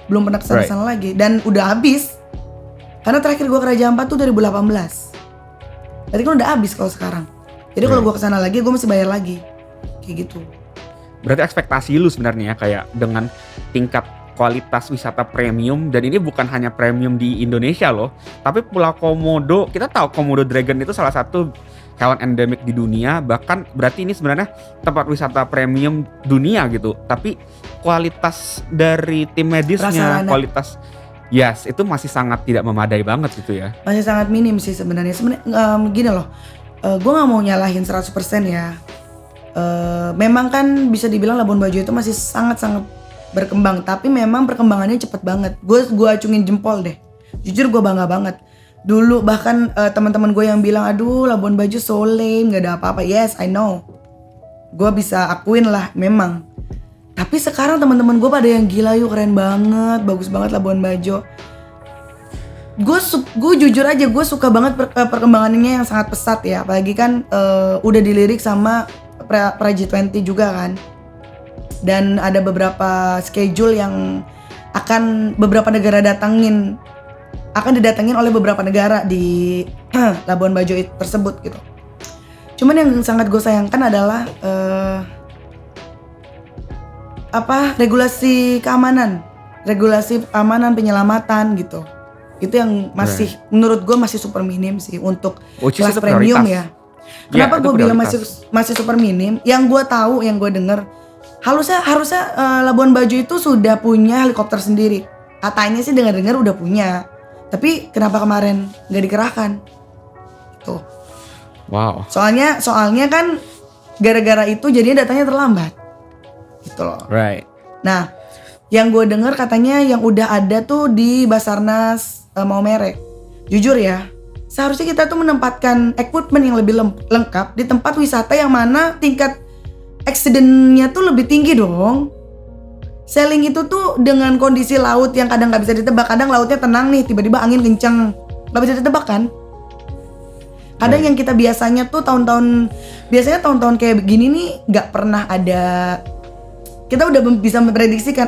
S1: Belum pernah kesana lagi dan udah habis. Karena terakhir gue ke Raja Ampat tuh 2018. Berarti kan udah habis kalau sekarang. Jadi kalau gue kesana lagi gue mesti bayar lagi. Kayak gitu.
S2: Berarti ekspektasi lu sebenarnya kayak dengan tingkat kualitas wisata premium, dan ini bukan hanya premium di Indonesia loh, tapi Pulau Komodo, kita tahu Komodo Dragon itu salah satu hewan endemik di dunia, bahkan berarti ini sebenarnya tempat wisata premium dunia gitu. Tapi kualitas dari tim medisnya, kualitas itu masih sangat tidak memadai banget gitu ya.
S1: Masih sangat minim sih sebenarnya. Gini loh, gue gak mau nyalahin 100% ya. Memang kan bisa dibilang Labuan Bajo itu masih sangat-sangat berkembang, tapi memang perkembangannya cepet banget. Gue acungin jempol deh. Jujur gue bangga banget. Dulu bahkan teman-teman gue yang bilang, aduh Labuan Bajo so lame, gak ada apa-apa. Yes, I know. Gue bisa akuin lah, memang. Tapi sekarang teman-teman gue pada yang gila yuk, keren banget, bagus banget Labuan Bajo. Gue jujur aja, gue suka banget perkembangannya yang sangat pesat ya. Apalagi kan udah dilirik sama Pra-G20 juga kan. Dan ada beberapa schedule yang akan beberapa negara akan didatengin oleh beberapa negara di Labuan Bajo tersebut gitu. Cuman yang sangat gue sayangkan adalah regulasi keamanan penyelamatan gitu. Itu yang masih menurut gue masih super minim sih untuk kelas premium ya. Kenapa gue bilang masih super minim? Yang gue tahu, yang gue dengar harusnya Labuan Bajo itu sudah punya helikopter sendiri. Katanya sih dengar-dengar udah punya. Tapi kenapa kemarin nggak dikerahkan? Tuh.
S2: Wow.
S1: Soalnya kan gara-gara itu jadinya datanya terlambat. Gitu loh.
S2: Right.
S1: Nah, yang gue dengar katanya yang udah ada tuh di Basarnas Maumere. Jujur ya, seharusnya kita tuh menempatkan equipment yang lebih lengkap di tempat wisata yang mana tingkat accident-nya tuh lebih tinggi dong. Sailing itu tuh dengan kondisi laut yang kadang gak bisa ditebak. Kadang lautnya tenang nih, tiba-tiba angin kenceng, gak bisa ditebak kan. Kadang yang kita biasanya tuh tahun-tahun kayak begini nih gak pernah ada. Kita udah bisa memprediksikan,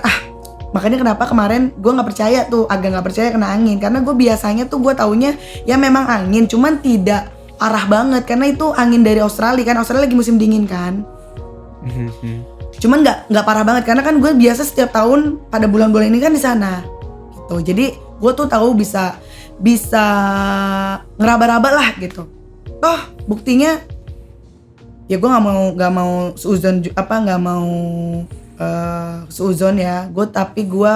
S1: makanya kenapa kemarin gue gak percaya tuh, agak gak percaya kena angin. Karena gue biasanya tuh gue taunya ya memang angin, cuman tidak parah banget. Karena itu angin dari Australia kan, Australia lagi musim dingin kan. Cuman nggak parah banget karena kan gue biasa setiap tahun pada bulan-bulan ini kan di sana gitu. Jadi gue tuh tahu bisa ngeraba-raba lah gitu. Toh buktinya ya gue nggak mau seuzon seuzon ya. Tapi gue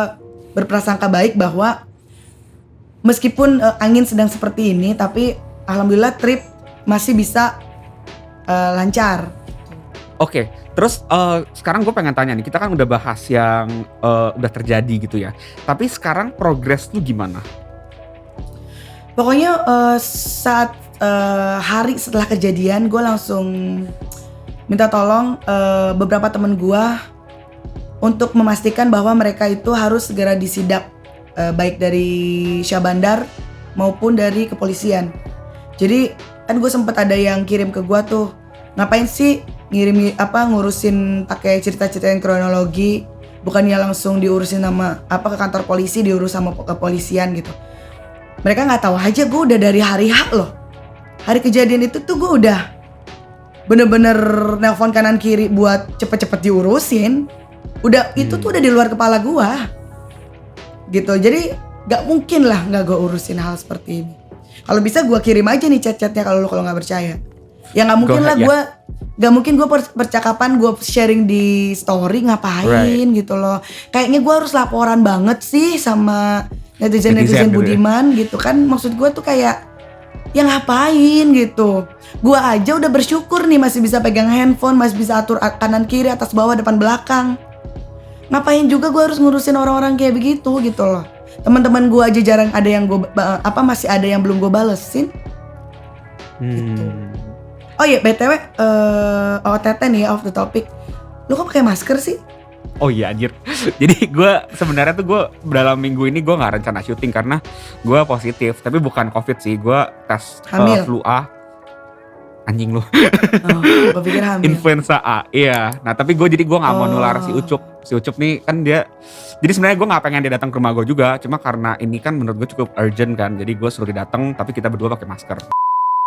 S1: berprasangka baik bahwa meskipun angin sedang seperti ini, tapi alhamdulillah trip masih bisa lancar.
S2: Oke, terus sekarang gue pengen tanya nih, kita kan udah bahas yang udah terjadi gitu ya. Tapi sekarang progres tuh gimana?
S1: Pokoknya saat hari setelah kejadian, gue langsung minta tolong beberapa temen gue untuk memastikan bahwa mereka itu harus segera disidak, baik dari Syah Bandar maupun dari kepolisian. Jadi kan gue sempet ada yang kirim ke gue tuh, ngapain sih ngurusin pakai cerita-cerita yang kronologi, bukannya langsung diurusin sama ke kantor polisi, diurus sama kepolisian gitu. Mereka nggak tahu aja gue udah dari hari H loh. Hari kejadian itu tuh gue udah bener-bener nelpon kanan kiri buat cepet-cepet diurusin. Itu tuh udah di luar kepala gue gitu. Jadi nggak mungkin lah nggak gue urusin hal seperti ini. Kalau bisa gue kirim aja nih chat-chatnya kalau nggak percaya. Ya nggak mungkin lah gue, nggak mungkin gue percakapan gue sharing di story ngapain gitu loh. Kayaknya gue harus laporan banget sih sama netizen budiman gitu kan. Maksud gue tuh kayak ya ngapain gitu. Gue aja udah bersyukur nih masih bisa pegang handphone, masih bisa atur kanan kiri, atas bawah, depan belakang. Ngapain juga gue harus ngurusin orang-orang kayak begitu gitu loh. Teman-teman gue aja jarang ada yang masih ada yang belum gue balesin. Gitu. Oh iya, BTW OTT nih, off the topic. Lu kok pakai masker sih?
S2: Oh iya anjir. Jadi gue sebenarnya tuh gue dalam minggu ini gue nggak rencana syuting karena gue positif, tapi bukan COVID sih, gue tes flu A. Anjing lu.
S1: Gue pikir hamil.
S2: Influenza A, iya. Nah tapi gue nggak mau nular si Ucup. Si Ucup nih kan dia, jadi sebenarnya gue nggak pengen dia datang ke rumah gue juga, cuma karena ini kan menurut gue cukup urgent kan, jadi gue suruh dia datang, tapi kita berdua pakai masker.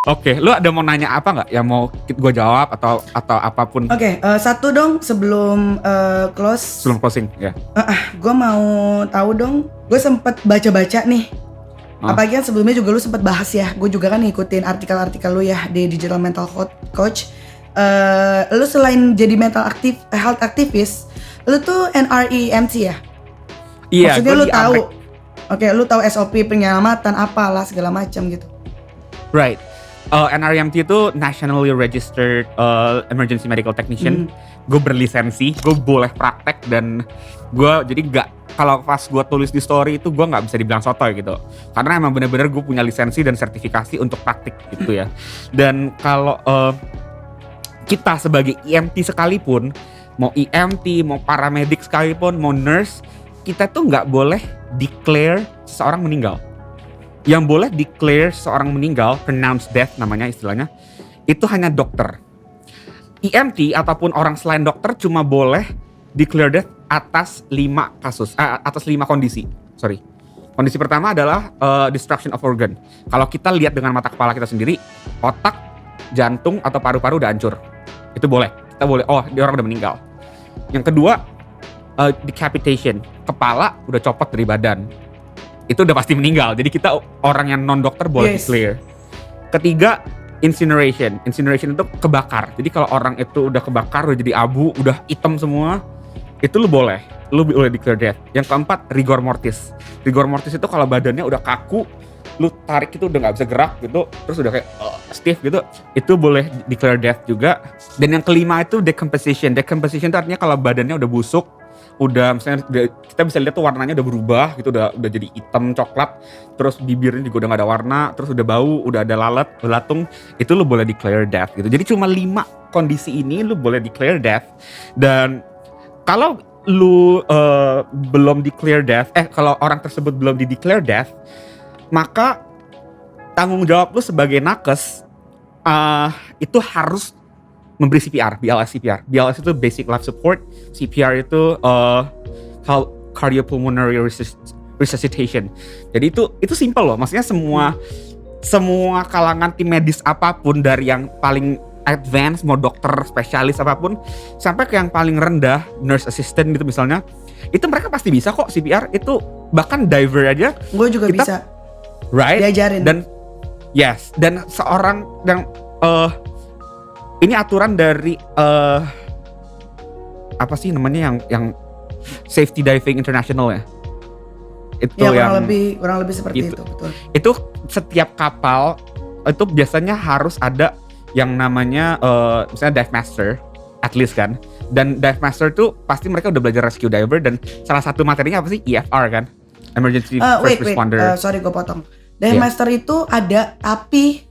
S2: Oke, lu ada mau nanya apa nggak yang mau gue jawab atau apapun?
S1: Oke, satu dong sebelum close.
S2: Sebelum closing, ya.
S1: Gue mau tahu dong. Gue sempet baca-baca nih. Apalagi kan sebelumnya juga lu sempet bahas ya. Gue juga kan ngikutin artikel-artikel lu ya di Digital Mental Coach. Lu selain jadi health activist, lu tuh NREMT ya?
S2: Iya.
S1: Maksudnya lu tahu. Oke, lu tahu SOP penyelamatan apalah segala macam gitu.
S2: Right. NREMT itu Nationally Registered Emergency Medical Technician. Gue berlisensi, gue boleh praktek dan gue jadi kalau pas gue tulis di story itu gue nggak bisa dibilang sotoy gitu. Karena emang bener-bener gue punya lisensi dan sertifikasi untuk praktik gitu ya. Dan kalau kita sebagai EMT sekalipun, mau EMT, mau paramedik sekalipun, mau nurse, kita tuh nggak boleh declare seseorang meninggal. Yang boleh declare seorang meninggal, pronounced death namanya istilahnya, itu hanya dokter. EMT ataupun orang selain dokter cuma boleh declare death atas 5 kondisi. Kondisi pertama adalah destruction of organ. Kalau kita lihat dengan mata kepala kita sendiri, otak, jantung atau paru-paru udah hancur. Itu boleh. Kita boleh, dia orang udah meninggal. Yang kedua, decapitation. Kepala udah copot dari badan. Itu udah pasti meninggal. Jadi kita orang yang non dokter boleh declare. Ketiga, incineration. Incineration itu kebakar. Jadi kalau orang itu udah kebakar, udah jadi abu, udah hitam semua, itu lu boleh declare death. Yang keempat, rigor mortis. Rigor mortis itu kalau badannya udah kaku, lu tarik itu udah nggak bisa gerak gitu, terus udah kayak stiff gitu, itu boleh declare death juga. Dan yang kelima itu decomposition. Decomposition itu artinya kalau badannya udah busuk, udah misalnya kita bisa lihat tuh warnanya udah berubah gitu, udah jadi hitam coklat, terus bibirnya juga udah gak ada warna, terus udah bau, udah ada belatung, itu lu boleh declare death gitu. Jadi cuma 5 kondisi ini lu boleh declare death. Dan kalau lu belum declare death, kalau orang tersebut belum di declare death, maka tanggung jawab lu sebagai nakes itu harus memberi CPR, BLS CPR. BLS itu basic life support, CPR itu cardiopulmonary resuscitation. Jadi itu simple loh, maksudnya semua kalangan tim medis apapun, dari yang paling advance, mau dokter spesialis apapun, sampai ke yang paling rendah, nurse assistant gitu misalnya, itu mereka pasti bisa kok CPR. Itu bahkan diver aja
S1: Gue juga
S2: kita,
S1: bisa
S2: right?
S1: diajarin.
S2: Dan yes, dan seorang yang ini aturan dari apa sih namanya yang Safety Diving International ya. Itu
S1: ya
S2: yang
S1: kurang lebih seperti itu, betul.
S2: Itu setiap kapal itu biasanya harus ada yang namanya misalnya dive master, at least kan. Dan dive master tuh pasti mereka udah belajar rescue diver, dan salah satu materinya apa sih? EFR kan, emergency first responder.
S1: Sorry gue potong. Dive master itu ada, tapi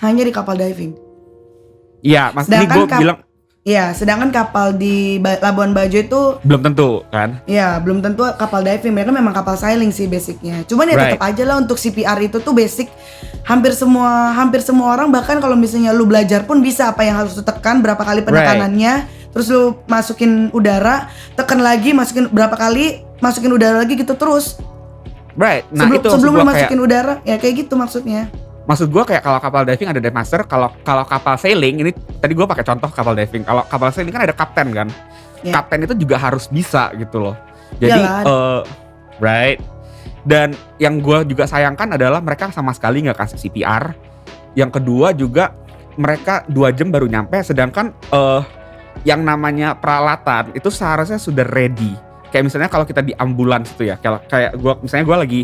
S1: hanya di kapal diving.
S2: Iya, mas ini gue bilang.
S1: Iya, sedangkan kapal di Labuan Bajo itu
S2: belum tentu kan?
S1: Iya, belum tentu kapal diving. Mereka memang kapal sailing sih basicnya. Cuman ya tetap aja lah, untuk CPR itu tuh basic. Hampir semua orang, bahkan kalau misalnya lu belajar pun bisa apa yang harus lu tekan, berapa kali penekanannya, terus lu masukin udara, tekan lagi, masukin berapa kali, masukin udara lagi gitu terus.
S2: Right. Nah,
S1: sebelum lu masukin udara, ya kayak gitu maksudnya.
S2: Maksud gue kayak kalau kapal diving ada dive master, kalau kapal sailing ini tadi gue pakai contoh kapal diving. Kalau kapal sailing kan ada kapten kan, kapten itu juga harus bisa gitu loh. Jadi right. Dan yang gue juga sayangkan adalah mereka sama sekali nggak kasih CPR. Yang kedua juga mereka 2 jam baru nyampe, sedangkan yang namanya peralatan itu seharusnya sudah ready. Kayak misalnya kalau kita di ambulans itu ya, kayak gue misalnya gue lagi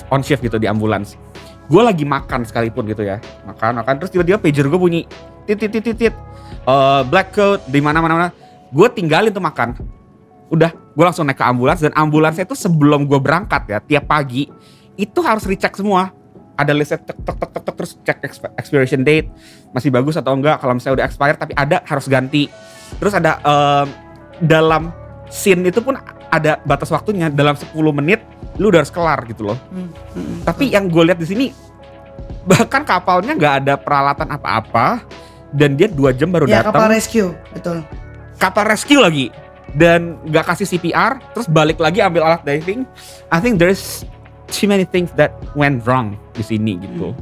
S2: on shift gitu di ambulans. Gue lagi makan sekalipun gitu ya, makan terus tiba-tiba pager gue bunyi tit black coat di mana, gue tinggalin tuh makan, udah gue langsung naik ke ambulans. Dan ambulansnya itu sebelum gue berangkat ya tiap pagi itu harus recheck semua, ada listnya tek terus cek expiration date masih bagus atau enggak, kalau misalnya udah expired tapi ada harus ganti. Terus ada dalam scene itu pun ada batas waktunya, dalam 10 menit lu udah harus kelar gitu loh. Tapi yang gue lihat di sini bahkan kapalnya nggak ada peralatan apa-apa, dan dia 2 jam baru datang.
S1: Kapal rescue, betul.
S2: Kapal rescue lagi, dan nggak kasih CPR, terus balik lagi ambil alat diving. I think there's too many things that went wrong di sini gitu.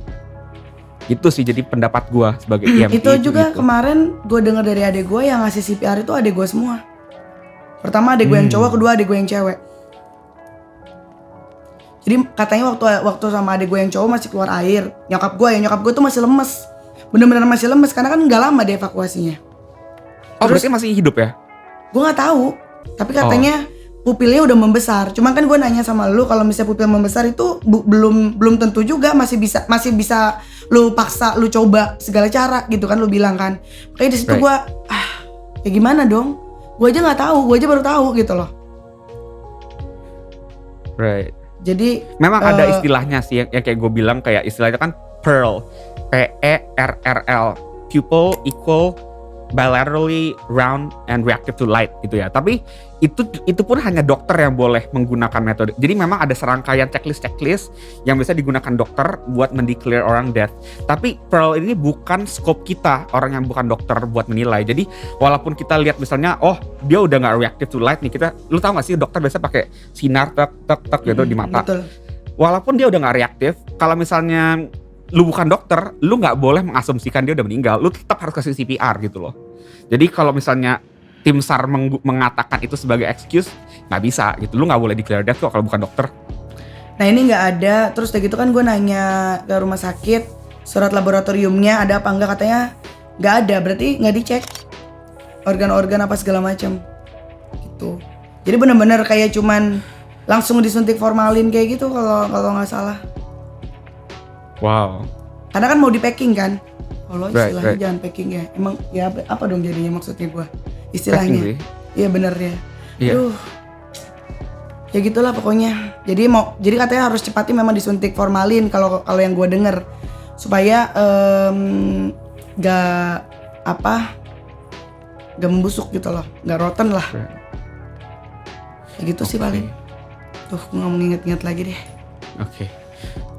S2: Itu sih jadi pendapat gue sebagai EMT.
S1: Itu juga
S2: gitu.
S1: Kemarin gue dengar dari adik gue yang ngasih CPR itu adik gue semua. Pertama adik gue yang cowok, kedua adik gue yang cewek. Jadi katanya waktu sama adik gue yang cowok masih keluar air, nyokap gue tuh masih lemes, bener-bener masih lemes karena kan nggak lama dievakuasinya.
S2: Berarti masih hidup ya?
S1: Gue nggak tahu, tapi katanya pupilnya udah membesar. Cuman kan gue nanya sama lu, kalau misalnya pupil membesar itu belum tentu juga, masih bisa lu paksa, lu coba segala cara gitu kan, lu bilang kan. Kayak di situ gue ya gimana dong? Gue aja nggak tahu, gue aja baru tahu gitu loh.
S2: Right.
S1: Jadi
S2: memang ada istilahnya sih yang kayak gue bilang, kayak istilahnya kan PERL, PERRL, pupil equal bilaterally round and reactive to light gitu ya. Tapi itu pun hanya dokter yang boleh menggunakan metode. Jadi memang ada serangkaian checklist yang bisa digunakan dokter buat mendeclare orang death. Tapi PERL ini bukan scope kita, orang yang bukan dokter, buat menilai. Jadi walaupun kita lihat misalnya, oh dia udah nggak reactive to light nih, lu tahu nggak sih dokter biasa pakai sinar tek gitu di mata.
S1: Betul.
S2: Walaupun dia udah nggak reaktif, kalau misalnya lu bukan dokter, lu nggak boleh mengasumsikan dia udah meninggal. Lu tetap harus kasih CPR gitu loh. Jadi kalau misalnya tim SAR mengatakan itu sebagai excuse, nggak bisa gitu. Lu nggak boleh declare death kok kalau bukan dokter.
S1: Nah ini nggak ada. Terus kayak gitu kan gue nanya ke rumah sakit, surat laboratoriumnya ada apa enggak, katanya nggak ada. Berarti nggak dicek organ-organ apa segala macam gitu. Jadi benar-benar kayak cuman langsung disuntik formalin kayak gitu kalau nggak salah.
S2: Wow.
S1: Karena kan mau di packing kan. Kalau istilahnya
S2: right.
S1: jangan packing ya. Emang ya apa dong jadinya maksudnya gue? Istilahnya. Iya bener ya.
S2: Yeah.
S1: Ya gitulah pokoknya. Jadi katanya harus cepatnya memang disuntik formalin kalau yang gue denger, supaya gak membusuk gitu loh, gak rotten lah. Ya gitu sih paling. Tuh gue gak mau nginget-nginget lagi deh.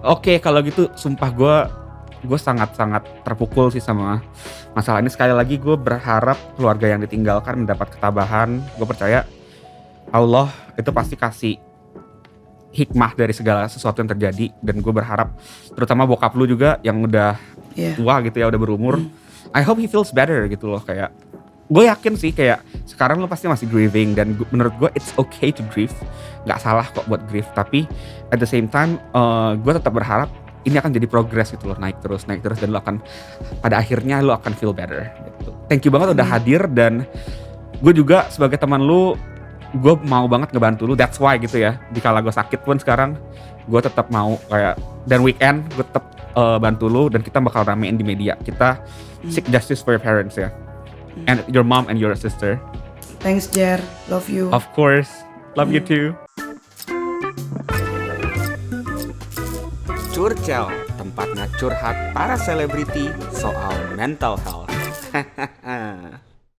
S2: Oke, kalau gitu sumpah gue sangat-sangat terpukul sih sama masalah ini. Sekali lagi gue berharap keluarga yang ditinggalkan mendapat ketabahan. Gue percaya Allah itu pasti kasih hikmah dari segala sesuatu yang terjadi. Dan gue berharap terutama bokap lu juga yang udah tua gitu ya, udah berumur. I hope he feels better gitu loh. Kayak gue yakin sih kayak sekarang lo pasti masih grieving, dan menurut gue it's okay to grieve, nggak salah kok buat grieve. Tapi at the same time gue tetap berharap ini akan jadi progress gitu loh, naik terus, dan lo akan pada akhirnya lo akan feel better gitu. Thank you banget udah hadir, dan gue juga sebagai teman lu, gue mau banget ngebantu lu. That's why gitu ya, dikala gue sakit pun sekarang gue tetap mau kayak, dan weekend gue tetap bantu lu, dan kita bakal ramein di media. Kita seek justice for your parents ya, and your mom and your sister.
S1: Thanks Jer, love you.
S2: Of course, love you too. Curcel, tempatnya curhat para selebriti soal mental health.